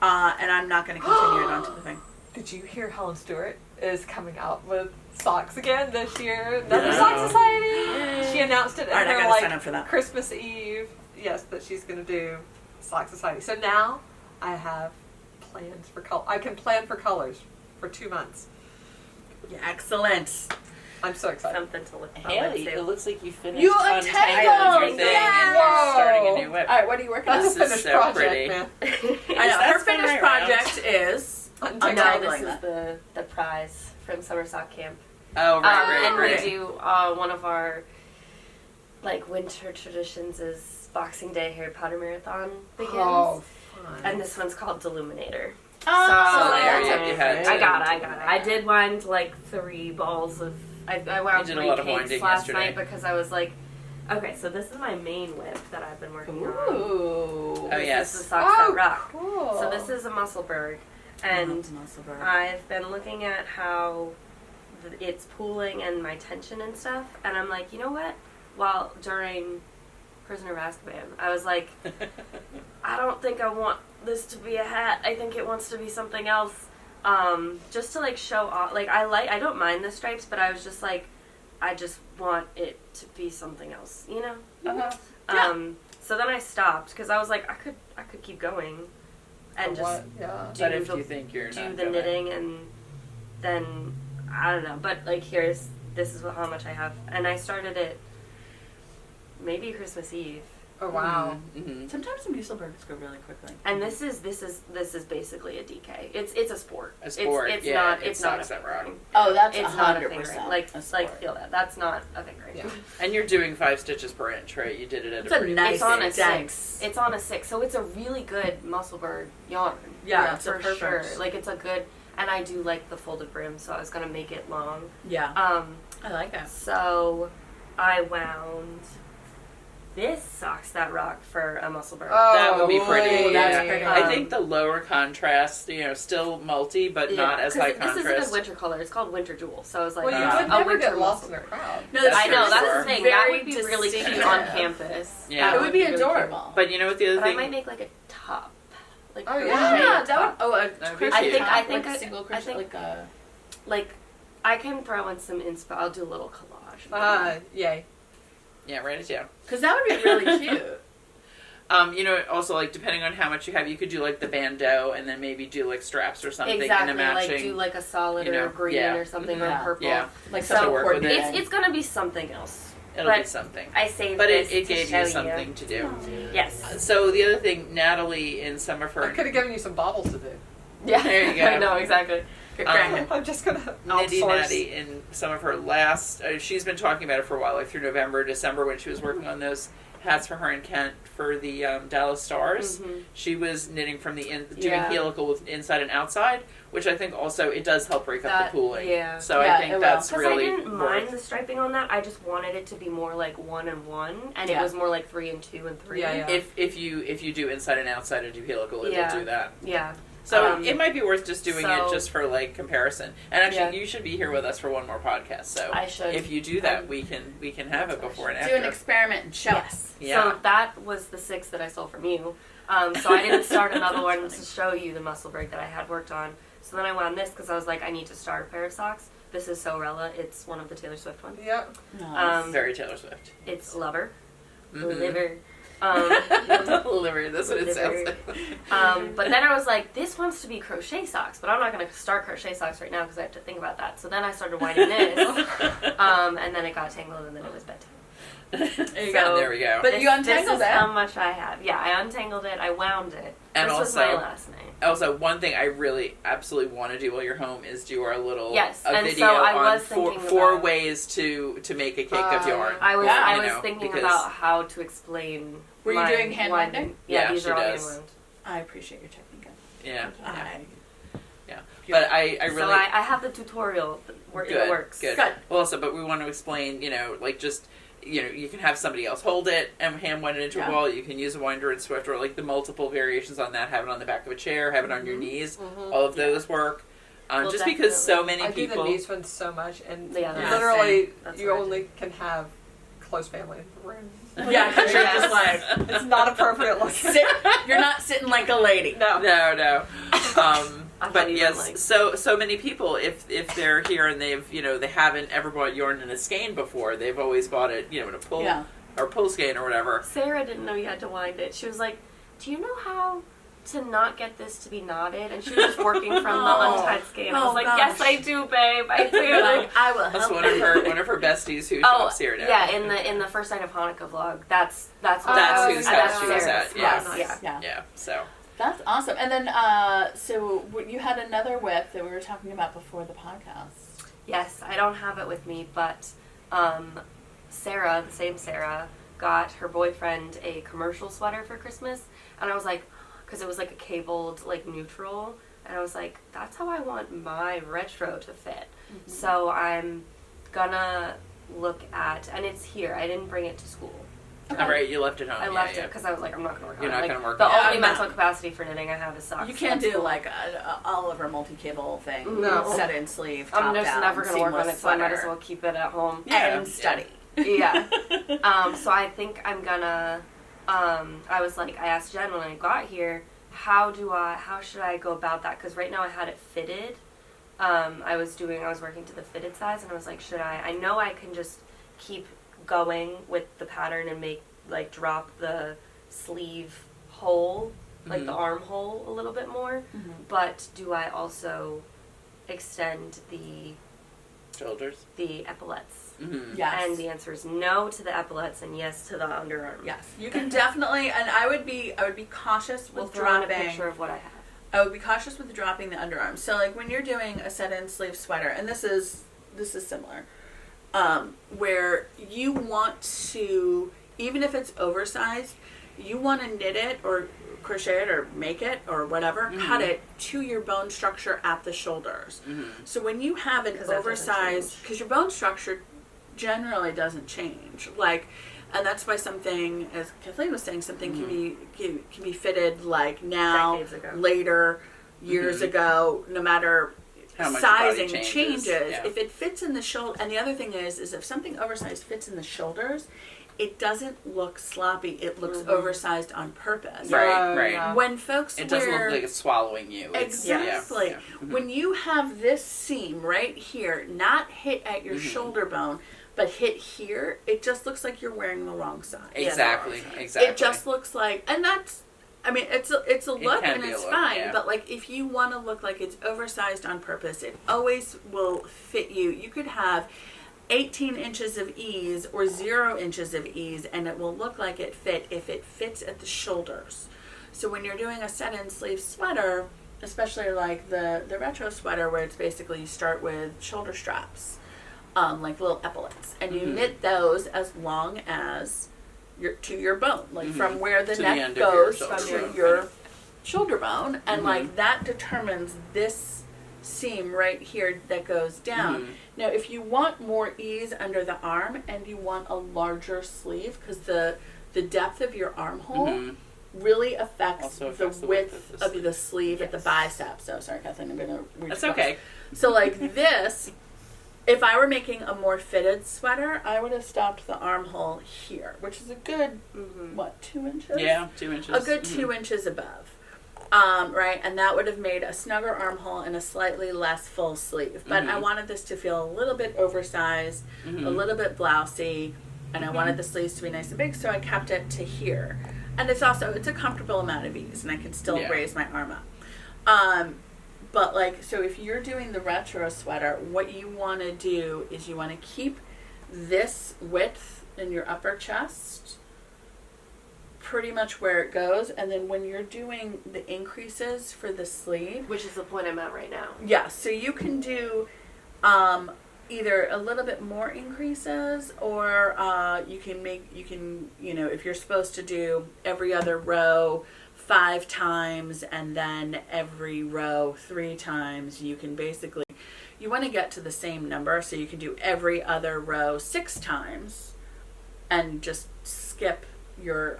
And I'm not going to continue it onto the thing. Did you hear Helen Stewart is coming out with socks again this year? Another No. Sock Society. She announced it in Alright, I her gotta sign up for that. Christmas Eve. Yes, that she's going to do Sock Society. So now I have plans for color. I can plan for colors for 2 months. Yeah, excellent. I'm so excited. Something to look forward Haley, it to. looks like you finished You untangling untangled! your thing Yes! and you're starting a new whip. All right, what are you working on? That's a This is finished so project, pretty. man. I know. Her That's been finished right around. project is No, untangling this is that. the prize from Summer Sock Camp. Oh, right, and right. we do one of our like winter traditions is Boxing Day Harry Potter Marathon begins. Oh, fun. And this one's called Deluminator. Oh, So there that's you it. had I got it. I did wind like 3 balls of. I wound You did a 3 lot of cakes winding last yesterday. night because I was like, okay, so this is my main whip that I've been working on. Ooh. Oh, yes. This is the Socks That Rock. Cool. So this is a Musselburgh, and I've been looking at how it's pooling and my tension and stuff, and I'm like, you know what? While during Prisoner of Azkaban, I was like, I don't think I want this to be a hat. I think it wants to be something else. Just to like show off. Like I don't mind the stripes, but I was just like, I just want it to be something else, you know? Yeah. So then I stopped because I was like, I could keep going, and just Yeah. But if you think you're do not the gonna- knitting, and then I don't know. But like, this is how much I have, and I started it maybe Christmas Eve. Oh wow. Mm-hmm. Sometimes the Musselburghs go really quickly. And this is basically a DK. It's a sport. A sport, It's yeah, not. it It's not a sucks that thing. rock. Oh, that's It's not a 100% thing. a Like sport. feel that. That's not a thing. Right? Yeah. And you're doing 5 stitches per inch, right? You did it at It's a a pretty nice It's on a dense. 6. It's on a 6. So it's a really good Musselburgh yarn. Yeah, it's for a perfect. sure. Like it's a good. And I do like the folded brim, so I was gonna make it long. Yeah, I like that. So I wound this Socks That Rock for a Musselburgh. That would be Oh, pretty. that's Yeah. pretty. I think the lower contrast, still multi, but not as high 'cause this is a contrast. good winter color. It's called Winter Jewel. So I was like, Well, you Uh, would a never winter get lost in Musselburgh. a crowd. No, That's I know, for that's sure. the thing. That Very would be really cute distinctive. on campus. Yeah. It would be really cute. adorable. But you know what the other But I thing? might make like a top. Like Oh, crochet yeah. Yeah, that would. Oh, a That'd be crochet cute. top, I think like I- single I crochet, think- like a. like I can throw in some inspo. I'll do a little collage. Yay. Yeah, write it down. Because that would be really cute. Also, like, depending on how much you have, you could do, like, the bandeau and then maybe do, like, straps or something exactly, in a matching... like, do, like, a solid or a green or something or purple. Yeah. Like, so work with it. It's going to be something else. It'll be something. I saved But this it to gave show you something to do. Yes. So the other thing, Natalie, in some of her... I could have given you some bobbles to do. Yeah, there you go. I know, exactly. I'm just going to Nitty outsource. Natty in some of her last... she's been talking about it for a while, like through November, December, when she was working on those hats for her and Kent for the Dallas Stars. Mm-hmm. She was knitting from doing helical with inside and outside, which I think also it does help break up the pooling. Yeah. So I think that's really... Because I didn't mind the striping on that. I just wanted it to be more like 1 and 1, and it was more like 3 and 2 and 3. Yeah. If you do inside and outside and do helical, it will do that. Yeah. So it might be worth just doing it just for like comparison. And actually, you should be here with us for one more podcast. So I should. If you do that, we can have it before and after. Do an experiment and show us. Yeah. So that was the 6 that I stole from you. So I didn't start another one to show you the muscle break that I had worked on. So then I went on this because I was like, I need to start a pair of socks. This is Sorella. It's one of the Taylor Swift ones. Yep. Nice. Very Taylor Swift. It's Lover. Mm-hmm. Liver. Liver, that's what it sounds like. But then I was like, this wants to be crochet socks, but I'm not going to start crochet socks right now because I have to think about that. So then I started winding this, and then it got tangled, and then it was bedtime. There we go. But you untangled this it. is how much I have. Yeah, I untangled it. I wound it. And this was my last night. Also, one thing I really absolutely want to do while you're home is do our little and video so I on was thinking four about, ways to make a cake of yarn. I was thinking about how to explain. Were you doing hand winding? Yeah, she these are all hand does. wound. I appreciate your technique. Yeah. Yeah. But I really... So I have the tutorial in the works. Good. Well, also, but we want to explain, like just... you can have somebody else hold it and hand wind it into a ball. You can use a winder and Sweater, like the multiple variations on that. Have it on the back of a chair. Have it on your knees. Mm-hmm. All of those work. Just because so many people... I do the knees ones so much, and literally you only can have close family room. Yeah, because you're just like... It's not appropriate looking. You're not sitting like a lady. No. But yes, so many people, if they're here and they've they haven't ever bought yarn in a skein before, they've always bought it in a pull or pull skein or whatever. Sarah didn't know you had to wind it. She was like, "Do you know how to not get this to be knotted?" And she was just working from the untied skein. I was like, "Yes, I do, babe. I do." Like, I will. That's one of her besties who shops here now. Yeah, in the first night of Hanukkah vlog, that's whose house she was at. Yeah. So. That's awesome. And then, so you had another whip that we were talking about before the podcast. Yes, I don't have it with me, but Sarah, the same Sarah, got her boyfriend a commercial sweater for Christmas, and I was like, because it was like a cabled, like neutral, and I was like, that's how I want my retro to fit. Mm-hmm. So I'm gonna look at, and it's here. I didn't bring it to school. Okay. All right, you left it home. I left it because I was like, I'm not going to work on it. You're not going to work on it. The only mental capacity for knitting I have is socks. You can't do like a Oliver multi-cable thing. No. Set in sleeve, top I'm just down, never going to work on it, so I might sweater. as well keep it at home. And study. Yeah. So I think I'm going to, I was like, I asked Jen when I got here, how should I go about that? Because right now I had it fitted. I was working to the fitted size, and I was like, I know I can just keep going with the pattern and drop the sleeve hole, like the armhole a little bit more, but do I also extend the shoulders, the epaulettes? Yes. And the answer is no to the epaulettes and yes to the underarm. Yes, you can definitely, and I would be cautious with dropping dropping. a picture of what I have. I would be cautious with dropping the underarm. So like when you're doing a set-in sleeve sweater, and this is similar. Where you want to, even if it's oversized, you want to knit it or crochet it or make it or whatever, cut it to your bone structure at the shoulders. So when you have an oversized, because your bone structure generally doesn't change, and that's why something, as Kathleen was saying, something can be fitted like now, later, years ago, no matter. How much sizing body changes. Yeah. If it fits in the shoulder, and the other thing is if something oversized fits in the shoulders, it doesn't look sloppy. It looks oversized on purpose. Right. Yeah. When folks It doesn't look like it's swallowing you. Exactly. When you have this seam right here, not hit at your shoulder bone, but hit here, it just looks like you're wearing the wrong side. Exactly. It just looks like, and that's, I mean, it's a look and it's fine, yeah. but like if you want to look like it's oversized on purpose, it always will fit you. You could have 18 inches of ease or 0 inches of ease, and it will look like it fit if it fits at the shoulders. So when you're doing a set-in sleeve sweater, especially like the retro sweater where it's basically you start with shoulder straps, like little epaulets, and you knit those as long as to your bone, like from where the neck goes to your shoulder bone, and like that determines this seam right here that goes down. Now if you want more ease under the arm and you want a larger sleeve, because the depth of your armhole really affects the width of the sleeve at the biceps. Oh, sorry, Kathleen, I'm going to reach That's okay. So like this, if I were making a more fitted sweater, I would have stopped the armhole here, which is a good, 2 inches? Yeah, 2 inches. A good 2 inches above. Right, and that would have made a snugger armhole and a slightly less full sleeve. But I wanted this to feel a little bit oversized, a little bit blousy, and I wanted the sleeves to be nice and big, so I kept it to here. And it's a comfortable amount of ease, and I can still raise my arm up. But like, so if you're doing the retro sweater, what you want to do is you want to keep this width in your upper chest pretty much where it goes, and then when you're doing the increases for the sleeve, which is the point I'm at right now. Yeah, so you can do either a little bit more increases, or you can, if you're supposed to do every other row 5 times and then every row 3 times, you can basically, you want to get to the same number, so you can do every other row 6 times and just skip your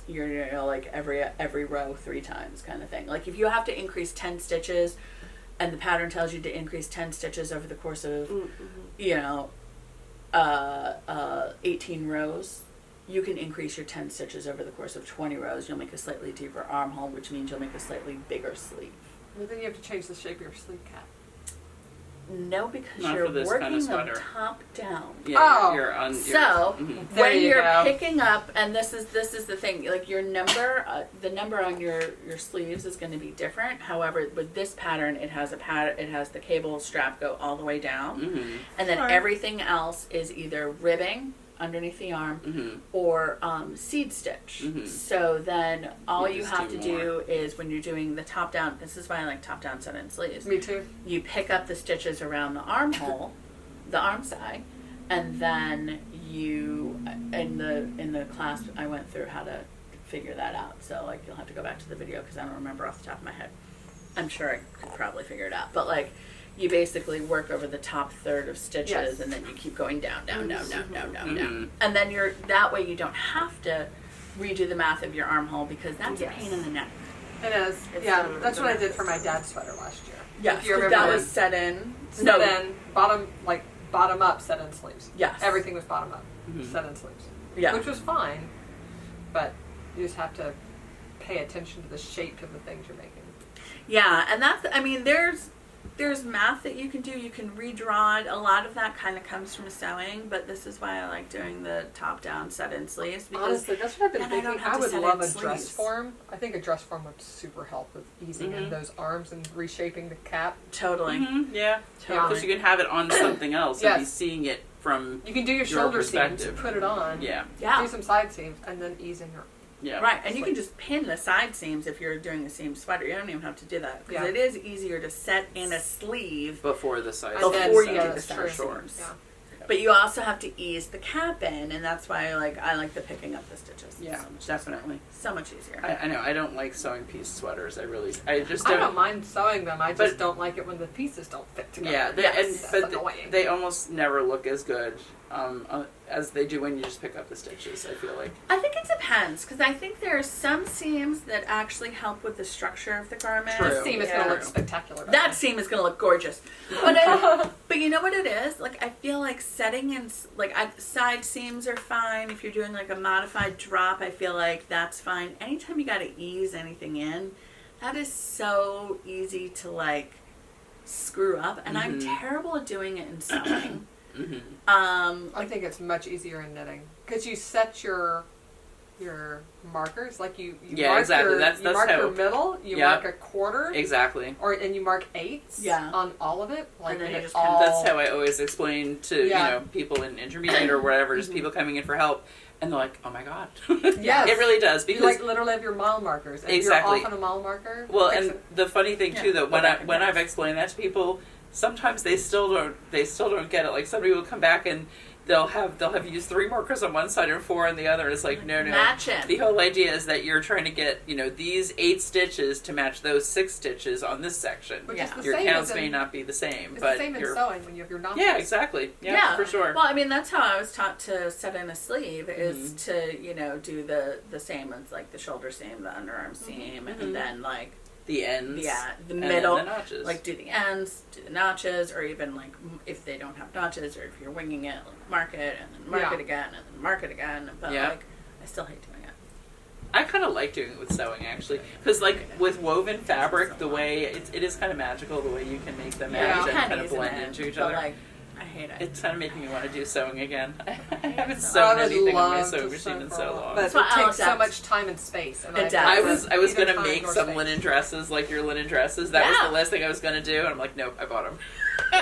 like every row 3 times kind of thing. Like if you have to increase 10 stitches and the pattern tells you to increase 10 stitches over the course of 18 rows, you can increase your 10 stitches over the course of 20 rows. You'll make a slightly deeper armhole, which means you'll make a slightly bigger sleeve. Well, then you have to change the shape of your sleeve cap. No, because Not you're for this working kind of them sweater. top down. Yeah, So There when you you're go. picking up, and this is the thing, like your number, the number on your sleeves is going to be different. However, with this pattern, it has the cable strap go all the way down, and then everything else is either ribbing underneath the arm or seed stitch. So then all you have to do is, when you're doing the top down, this is why I like top down set-in sleeves. Me too. You pick up the stitches around the armhole, the arm side, and then you, in the class I went through how to figure that out. So like you'll have to go back to the video because I don't remember off the top of my head. I'm sure I could probably figure it out, but like you basically work over the top third of stitches, and then you keep going down, down, and then that way you don't have to redo the math of your armhole, because that's a pain in the neck. It is. That's what I did for my dad's sweater last year. Yeah, that was set in. Bottom up set in sleeves. Yes. Everything was bottom up set in sleeves. Yeah. Which was fine, but you just have to pay attention to the shape of the things you're making. Yeah, and there's math that you can do. You can redraw it. A lot of that kind of comes from sewing, but this is why I like doing the top-down set-in sleeves. Because honestly, that's what I've been thinking. I would love a dress sleeves. form. I think a dress form would super help with easing in those arms and reshaping the cap. Totally. Yeah. Totally. Because you can have it on something else and be seeing it from you can do your shoulder seams, put it on. Yeah. Do some side seams, and then ease in your. Yeah. Right, and you can just pin the side seams if you're doing a seam sweater. You don't even have to do that, because it is easier to set in a sleeve before the side before you do the side seams. Yeah. But you also have to ease the cap in, and that's why I like the picking up the stitches. Yeah, so much definitely. Easier. So much easier. I know. I don't like sewing piece sweaters. I don't mind sewing them. I just don't like it when the pieces don't fit together. Yeah, they almost never look as good as they do when you just pick up the stitches, I feel like. I think it depends, because I think there are some seams that actually help with the structure of the garment. True. The seam is going to look spectacular. That seam is going to look gorgeous. But But you know what it is? Like, I feel like setting in, like, side seams are fine. If you're doing, like, a modified drop, I feel like that's fine. Anytime you got to ease anything in, that is so easy to, like, screw up. And I'm terrible at doing it in sewing. I think it's much easier in knitting. Because you set your markers, like you mark exactly. That's mark how, your middle, you mark a quarter, exactly, and you mark eighths on all of it, like, and then it's all... That's how I always explain to you know, people in intermediate or whatever, just people coming in for help, and they're like, oh my god. Yes. It really does, because you, like, literally have your mile markers, and exactly. you're off on a mile marker. Well, and the funny thing too, that when I've explained that to people, sometimes they still don't get it. Like, somebody will come back and they'll have used 3 markers on one side and 4 on the other. And it's like, no. Match it. The whole idea is that you're trying to get, you know, these 8 stitches to match those 6 stitches on this section. Which is the your same counts may not be the same, it's but the same in sewing when you have your notches. Yeah, exactly. Yeah, for sure. Well, I mean, that's how I was taught to set in a sleeve, is to, you know, do the same as, like, the shoulder seam, the underarm seam, and then, like, the ends. Yeah, the middle. The notches. Like, do the ends, do the notches, or even, like, if they don't have notches, or if you're winging it, like, mark it, and then mark it again, and then mark it again. But, like, I still hate doing it. I kind of like doing it with sewing, actually. Because, like, with woven fabric, the way, it is kind of magical, the way you can make them match and kind of blend into each other. Like, I hate it. It's kind of making me want to do sewing again. I haven't sewn anything on my sewing machine in so long. But it takes so much time and space. And I was going to make some linen dresses, like your linen dresses. That was the last thing I was going to do. And I'm like, nope, I bought them.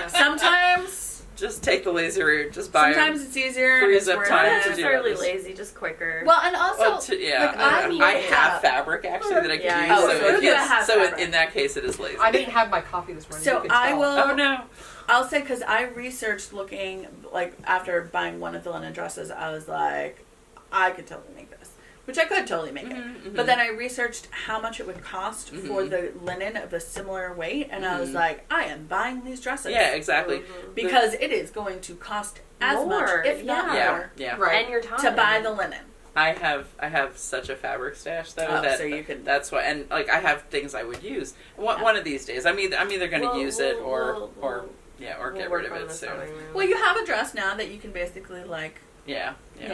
Sometimes... Just take the lazy route. Just buy them. Sometimes it's easier. Frees up time to just do really others. lazy, just quicker. Well, and also, like, I have fabric actually that I can use. So in that case, it is lazy. I didn't have my coffee this morning. So I will. Oh no. I'll say, because I researched looking, like, after buying one of the linen dresses, I was like, I could totally make this. Which I could totally make it. But then I researched how much it would cost for the linen of a similar weight, and I was like, I am buying these dresses. Yeah, exactly. Because it is going to cost as much, if not more, and your time to buy the linen. I have such a fabric stash though that so you could. That's why, and like I have things I would use one of these days. I'm either going to use it or get rid of it soon. Well, you have a dress now that you can basically, like, you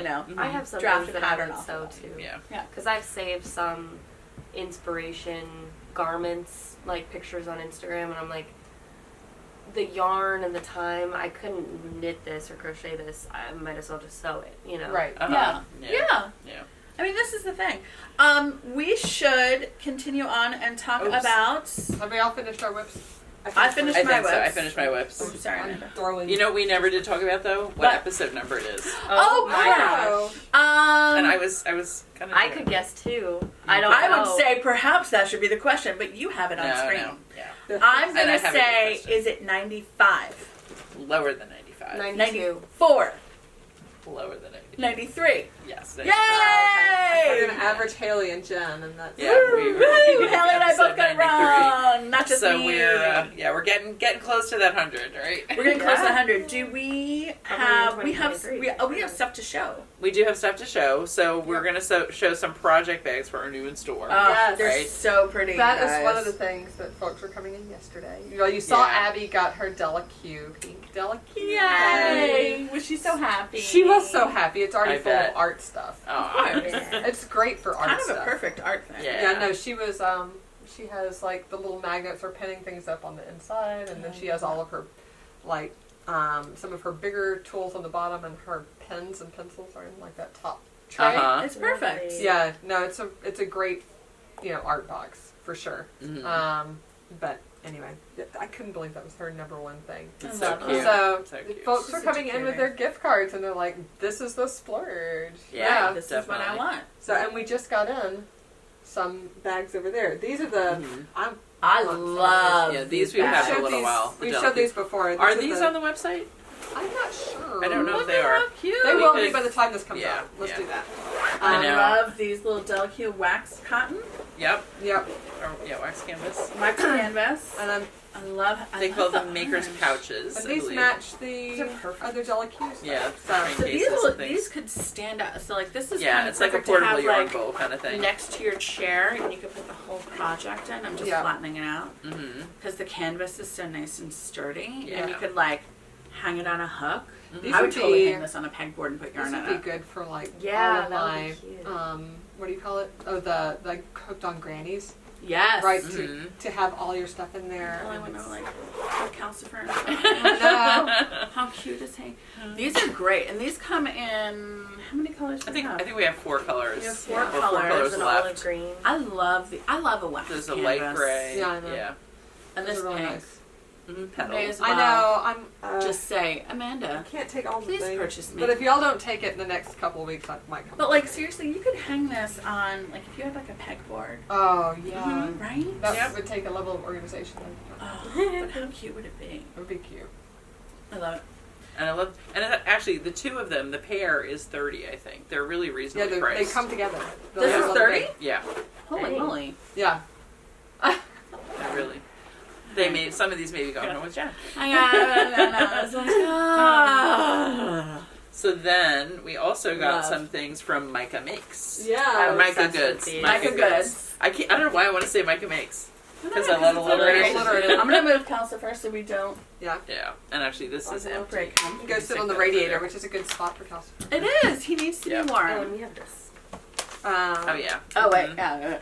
know, I have some draft things that I would sew too. Yeah, because I've saved some inspiration garments, like pictures on Instagram, and I'm like, the yarn and the time, I couldn't knit this or crochet this. I might as well just sew it, you know? Right. Yeah. I mean, this is the thing. We should continue on and talk about... Have we all finished our whips? I finished my whips. So. I finished my whips. Oh, sorry, Amanda. You know what we never did talk about though? What episode number it is. Oh my gosh. And I was kind of. I could guess too. I would say perhaps that should be the question, but you have it on screen. No. Yeah. I'm gonna say, is it 95? Lower than 95. 94. Lower than 95. 93. Yes. 93. Yay! Yay! We're gonna average Haley and Jen, and that's Woo! Haley and I both got it wrong. Not just me. So we're getting close to that 100, right? We're getting close to 100. Do we have we have stuff to show? We do have stuff to show. So we're gonna show some project bags for our new in store. Yes, they're so pretty. That is one of the things that folks were coming in yesterday. You saw Abby got her pink Della Q. Yay! Was she so happy? She was so happy. It's already full of art stuff. Oh, it's great for art stuff. Kind of a perfect art thing. Yeah, no, she was, she has, like, the little magnets for pinning things up on the inside, and then she has all of her, like, some of her bigger tools on the bottom, and her pens and pencils are in, like, that top tray. It's perfect. Yeah, no, it's a great, art box, for sure. But anyway, I couldn't believe that was her number one thing. It's so cute. So cute. folks were coming in with their gift cards, and they're like, "This is the splurge." Yeah, this is what I want. So, and we just got in some bags over there. These are the I love. Yeah, these we've had for a little while. We've showed these before. Are these on the website? I'm not sure. I don't know if they are. How cute. They will be by the time this comes out. Let's do that. I love these little delicate wax cotton. Yep. Or, wax canvas. Wax canvas. And I love. They call them maker's pouches. And these match the other delicate. Yeah. So these could stand out. So like this is kind of it's like a perfect portable to have, yarn like, bowl kind of thing. next to your chair, and you could put the whole project in. I'm just flattening it out because the canvas is so nice and sturdy, and you could like hang it on a hook. These I would would totally be- hang this on a pegboard and put yarn This on would it. be good for like Yeah, all that of would be my cute. what do you call it? Oh, the like cooked on grannies, Yes. right? Mhm. To have all your stuff in there. Well, I and want to it's- like put Calcifer. No. How cute is he? These are great, and these come in how many colors? Do I we have? think we have 4 colors. We have 4 Or 4 colors. colors There's an left. olive green. I love a wax There's a canvas. light gray. Yeah, I know. Yeah. and Those this are really pink. nice. Petals. May as I well. know. I'm Just say, I Amanda. can't take all the Please things. purchase me. But if y'all don't take it in the next couple of weeks, I might come. But like seriously, you could hang this on like if you had like a pegboard, Oh yeah. Mhm, right? That would take a level of organization. Then. Oh, but how cute would it be? It would be cute. I love it. And actually, the 2 of them, the pair is 30. I think they're really Yeah, reasonably they priced. come together. This They're is all 30? big. Yeah, Holy Dang. moly! Yeah. they're really. They may some of these may be going on with Jen. I got it. So then we also got Love. some things from Micah Makes. Yeah. Or Micah obsessed with Goods. these. Micah Goods. I don't know why I want to say Micah Makes. Because I love alliteration. I'm gonna move Calcifer so we don't. Yeah. Yeah, and actually this is empty. break him. You go sit on the radiator, which is a good spot for Calcifer. It is. He needs to Yeah. be Oh, and warm. we have this. Oh yeah. Oh wait, Mhm. yeah.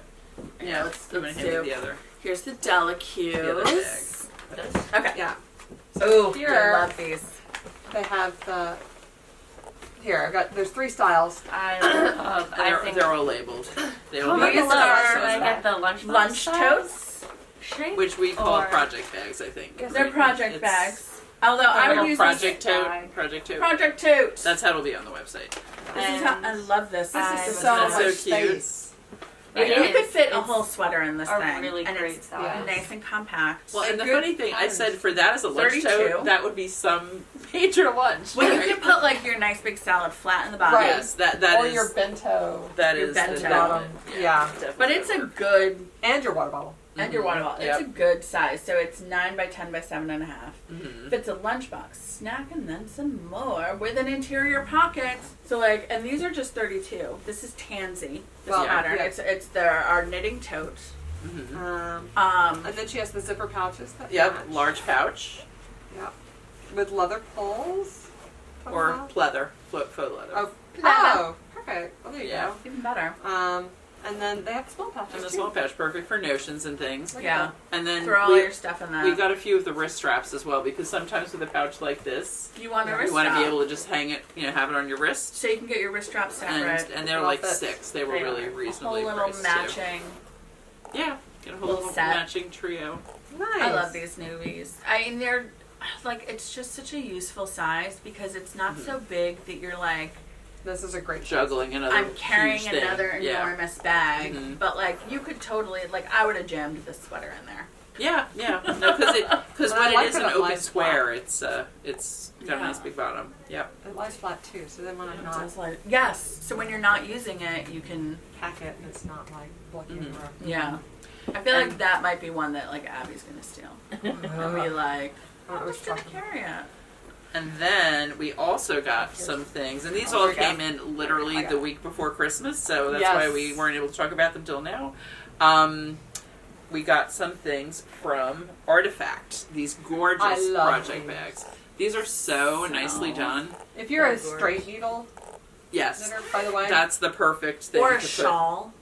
Yeah. Let's I'm gonna hand do. you the other. Here's the The other Delicutes. Okay. Yeah. Oh, here- I love these. They have the. Here, I've got. There's 3 styles. I love. I think. They're all labeled. They How all much These should are I get the lunch Lunch totes. shape? which we call Or- project bags, I think. They're project It's- bags. Although I would use project this. tote. Project tote. Project tote. That's how it'll be on the website. This is how I love this. I This is was so That's much so cute. space. I You know. could fit a It's whole sweater in this a thing. really and great it's size. nice and compact. Well, and the good funny thing, I said patterns. for that as a lunch 32. tote, that would be some major lunch. Well, you right? could put like your nice big salad flat in the bottom. Right. Yes, that Or is your bento. that your is bento. the bottom. Yeah. definitely But it's a definitely. good And your water bottle. and your water bottle. It's a good size. So it's 9 by 10 by 7.5. Mhm. Fits a lunchbox, snack, and then some more with an interior pocket. So like, and these are just 32. This is tansy. This Well, pattern. yeah. It's our knitting tote. Mhm. And then she has the zipper pouches that Yep, match. large pouch Yep. With leather pulls. or Uh-huh. pleather, faux leather. Oh, Leather. oh, perfect. Well, there you Yeah. Even better. go. And then they have small pouches And the too. small pouch, perfect for notions and things. Look at Yeah. And then Throw all your stuff in that. we got a few of the wrist straps as well because sometimes with a pouch like this, you want a Yeah. wrist you want to be strap. able to just hang it, have it on your wrist. So you can get your wrist strap separate. And they're Well, like that's- 6. They were they really are. a whole reasonably little priced matching. too. Yeah, get a whole little little set. matching trio. Nice. I love these newbies. I mean, they're like, it's just such a useful size because it's not Mhm. so big that you're like, This is a great Juggling another. I'm carrying huge thing. another Yeah. enormous bag. Mhm. But like, you could totally, like, I would have jammed this sweater in there. Yeah, yeah. No, because I when like it is that an it open lies square, it's got a Yeah. nice big bottom. Yep. It lies flat too, so then when I'm It not does like, yes. So when you're not using it, you can, pack it, it's not like blocking Mhm. the road. yeah. I feel like And- that might be one that like Abby's gonna steal. And be like, I I'm was just gonna talking. carry it. And then we also got some things, and these Oh, all here we go. came in literally I got the it. week before Christmas, so that's Yes. why we weren't able to talk about them till now. We got some things from Artifact, these gorgeous I love project these. bags. These are so nicely done. If you're a Gorgeous. straight needle Yes, knitter, by the way, that's the perfect thing Or to a put. shawl.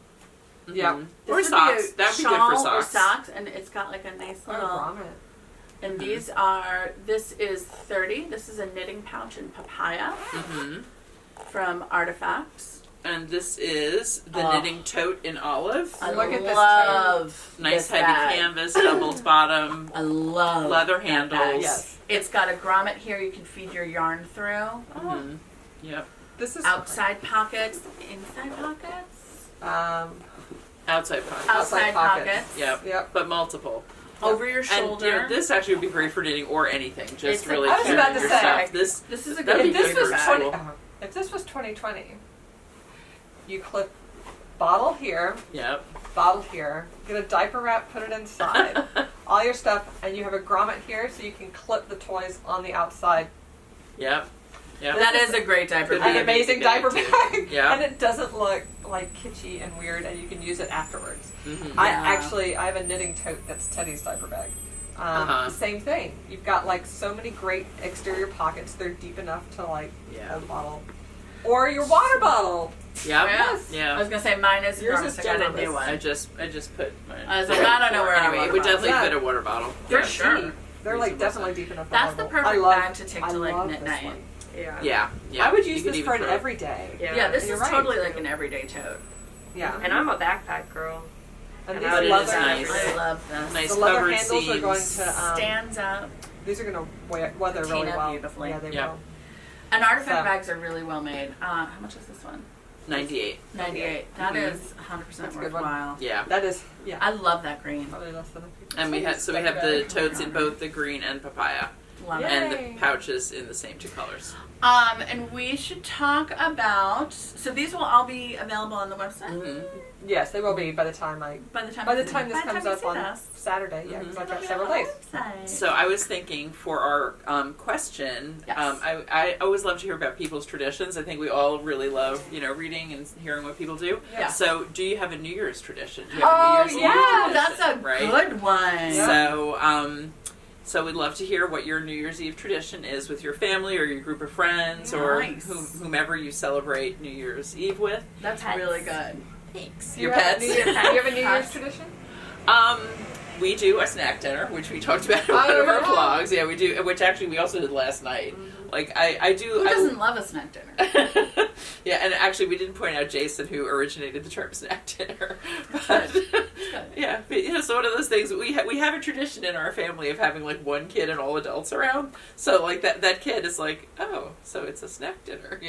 Yeah. Mhm. This Or would be socks. a That'd be good shawl for socks. Or socks, and it's got like a nice or little. grommet. And Mhm. these are. This is 30. This is a knitting pouch in papaya Mhm. from Artifacts. And this is the Oh. knitting tote in olive. I Look at this love Nice this heavy bag. canvas, doubled bottom, I love leather that bag. handles. Yes. It's got a grommet here you can feed your yarn through. Mhm. Yep. This is Outside pockets, inside pockets, Outside pockets. outside pockets. pockets. Yep. Yep. But multiple. Over your And shoulder. this actually would be great for knitting or anything. Just It's really I was carrying about to your say, stuff. This This is a That'd good be If this good was for bag. 20, if this was 2020, you clip bottle here, Yep. bottle here, get a diaper wrap, put it inside, all your stuff, and you have a grommet here so you can clip the toys on the outside. Yep. Yep. That is a great diaper Could be An bag. amazing bag diaper too. bag. Yeah. And it doesn't look like kitschy and weird, and you can use it afterwards. Mhm. I Yeah. have a knitting tote that's Teddy's diaper bag. Same thing. You've got like so many great exterior pockets. They're deep enough to like hold a bottle. Or your water bottle. Yeah. Yes. Yeah. I was gonna say mine is Yours enormous. is I got a ginormous. new one. I just put mine. I was like, I don't know where Anyway, it would definitely fit a water bottle. For sure. Deep. They're like definitely deep enough. That's the perfect bag to take to like knit night. Yeah. I would use this for an everyday. Yeah, this is right. totally like an everyday tote. Yeah. And I'm a backpack girl. And But these it is leather, nice. I love this. Nice the leather covered handles are going to seams. Stands up. These are going to weather really Patina well. beautifully. Yeah, they Yeah. will. And artifact So- bags are really well made. How much is this one? 98. 98. That is 100% That's a good one. worthwhile. Yeah. That is, I love that green. probably less than a few. And we have the totes in both the green and papaya, Love Yay. it. and the pouches in the same 2 colors. And we should talk about. So these will all be available on the website. Mm-hmm. Yes, they will be by the time By the time this comes you up see on this, Saturday. Yeah, Mhm. because I've it'll got be several on the days. website. So I was thinking for our question, Yes. I always love to hear about people's traditions. I think we all really love, reading and hearing what people do. Yeah. So do you have a New Year's tradition? Do you have a New Year's Eve yeah, tradition? that's a Right? good one. So, so we'd love to hear what your New Year's Eve tradition is with your family or your group of friends or Nice. whomever you celebrate New Year's Eve with. That's Pets. really good. Thanks. You Your have pets. a New Year's, do you have a New Year's tradition? We do a snack dinner, which we talked about in one of our vlogs. Yeah, we do. Which actually we also did last night. Like I do. Who doesn't love a snack dinner? Yeah, and actually we didn't point out Jason, who originated the term snack dinner. But yeah, but, so one of those things we have a tradition in our family of having like one kid and all adults around. So like that kid is like, oh, so it's a snack dinner,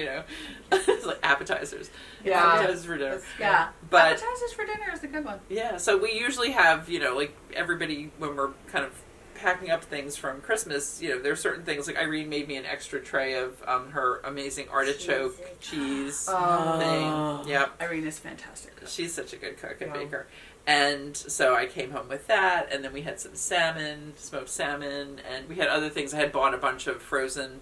It's like appetizers. Yeah. Appetizers for dinner. Yeah. But Appetizers for dinner is a good one. yeah, so we usually have, like everybody, when we're kind of packing up things from Christmas, there's certain things, like Irene made me an extra tray of her amazing artichoke cheese thing. Yep. Irene is fantastic. She's such a good cook and Yeah. baker. And so I came home with that, and then we had some salmon, smoked salmon, and we had other things. I had bought a bunch of frozen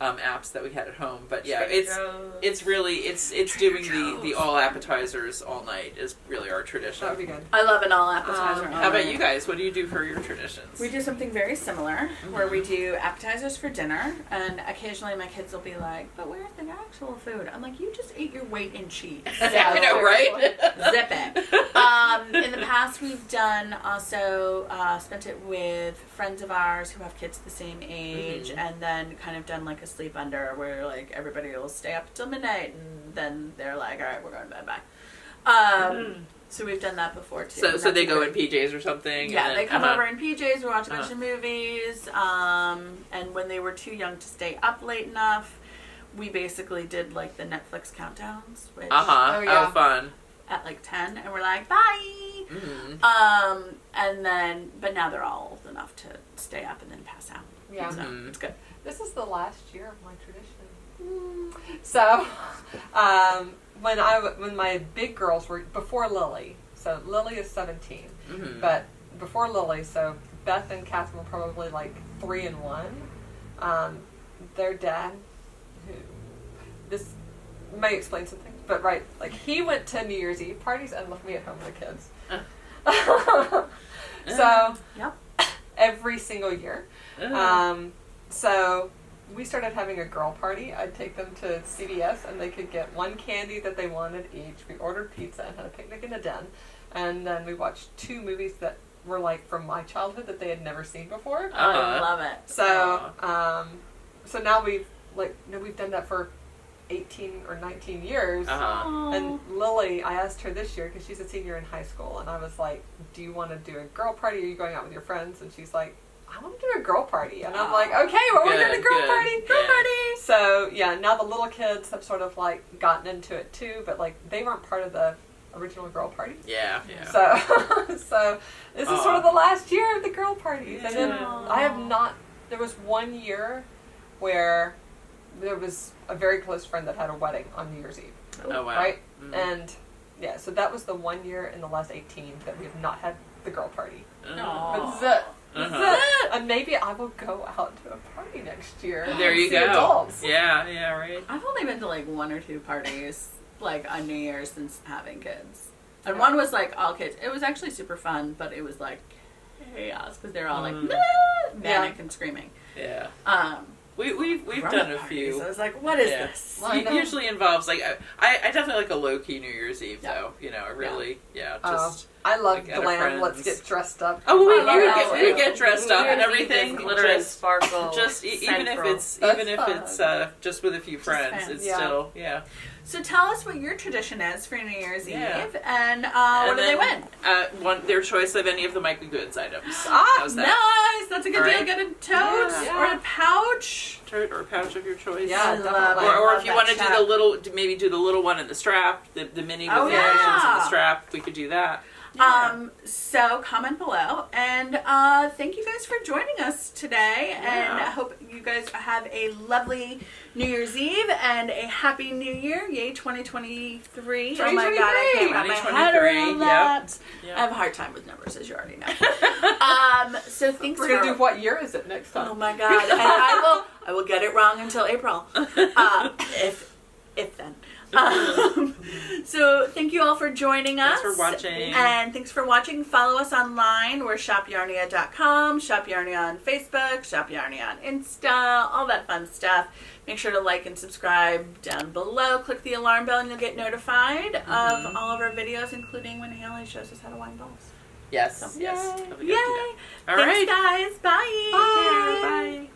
apps that we had at home, but yeah, it's really doing the all appetizers all night is really our tradition. That would be good. I love an all appetizer. How about you guys? What do you do for your traditions? We do something very similar where we do appetizers for dinner, and occasionally my kids will be like, but where's the actual food? I'm like, you just ate your weight in cheese. I know, right? Zip it. In the past, we've done also spent it with friends of ours who have kids the same age, and then kind of done like a sleep under where like everybody will stay up till midnight, and then they're like, all right, we're going to bed, bye. So we've done that before too. So they go in PJs or something? Yeah, and then, they come over in PJs, we watch a bunch of movies, and when they were too young to stay up late enough, we basically did like the Netflix countdowns, which Oh, fun. at like 10, and we're like, bye! And then, but now they're all old enough to stay up and then pass out. Yeah. So it's good. This is the last year of my tradition. So, when my big girls were before Lily, so Lily is 17, but before Lily, so Beth and Catherine were probably like 3 and 1. Their dad, this may explain something, but like he went to New Year's Eve parties and left me at home with the kids. So every single year. So we started having a girl party. I'd take them to CVS and they could get one candy that they wanted each. We ordered pizza and had a picnic in the den. And then we watched 2 movies that were like from my childhood that they had never seen before. I love it. So so now we've done that for 18 or 19 years. And Lily, I asked her this year because she's a senior in high school, and I was like, do you want to do a girl party? Are you going out with your friends? And she's like, I want to do a girl party. And I'm like, okay, well, we're doing a girl party. Girl party. So yeah, now the little kids have sort of like gotten into it too, but like they weren't part of the original girl party. Yeah. So this is sort of the last year of the girl parties. And then there was one year where there was a very close friend that had a wedding on New Year's Eve. Oh, wow. Right? And yeah, so that was the one year in the last 18 that we have not had the girl party. But this is it. This is it. And maybe I will go out to a party next year. There you see go. Adults. Yeah, right. I've only been to like 1 or 2 parties like on New Year's since having kids. And one was like all kids. It was actually super fun, but it was like chaos because they're all like manic and screaming. Yeah. We've done a few. So I was like, what is this? Well, it usually involves like I definitely like a low key New Year's Eve though. You know, I really just. I love like, glam. Let's get dressed up. Oh, well, we would get dressed up and everything. Glitter and sparkle. Just even if it's just with a few friends, it's still So tell us what your tradition is for New Year's Eve, and what do they win? Their choice of any of the Michael Goods items. How's that? Nice! That's a good deal. Get a tote or a pouch. Tote or a pouch of your choice. Yeah, definitely. Or if you want to do the little one in the strap, the mini with the dimensions in the strap, we could do that. So comment below, and thank you guys for joining us today, and I hope you guys have a lovely New Year's Eve and a happy New Year. Yay, 2023. Oh my god, I can't wrap my head around that. Yep. I have a hard time with numbers, as you already know. So thanks We're gonna do what year is it next time? Oh my god, and I will get it wrong until April. If then. So thank you all for joining us. Thanks for watching. And thanks for watching. Follow us online. We're shopyarnia.com, Shop Yarnia on Facebook, Shop Yarnia on Insta, all that fun stuff. Make sure to like and subscribe down below. Click the alarm bell and you'll get notified of all of our videos, including when Haley shows us how to wind balls. Yes. So, yes. Yay. All Thanks, right. guys. Bye. Bye. Bye.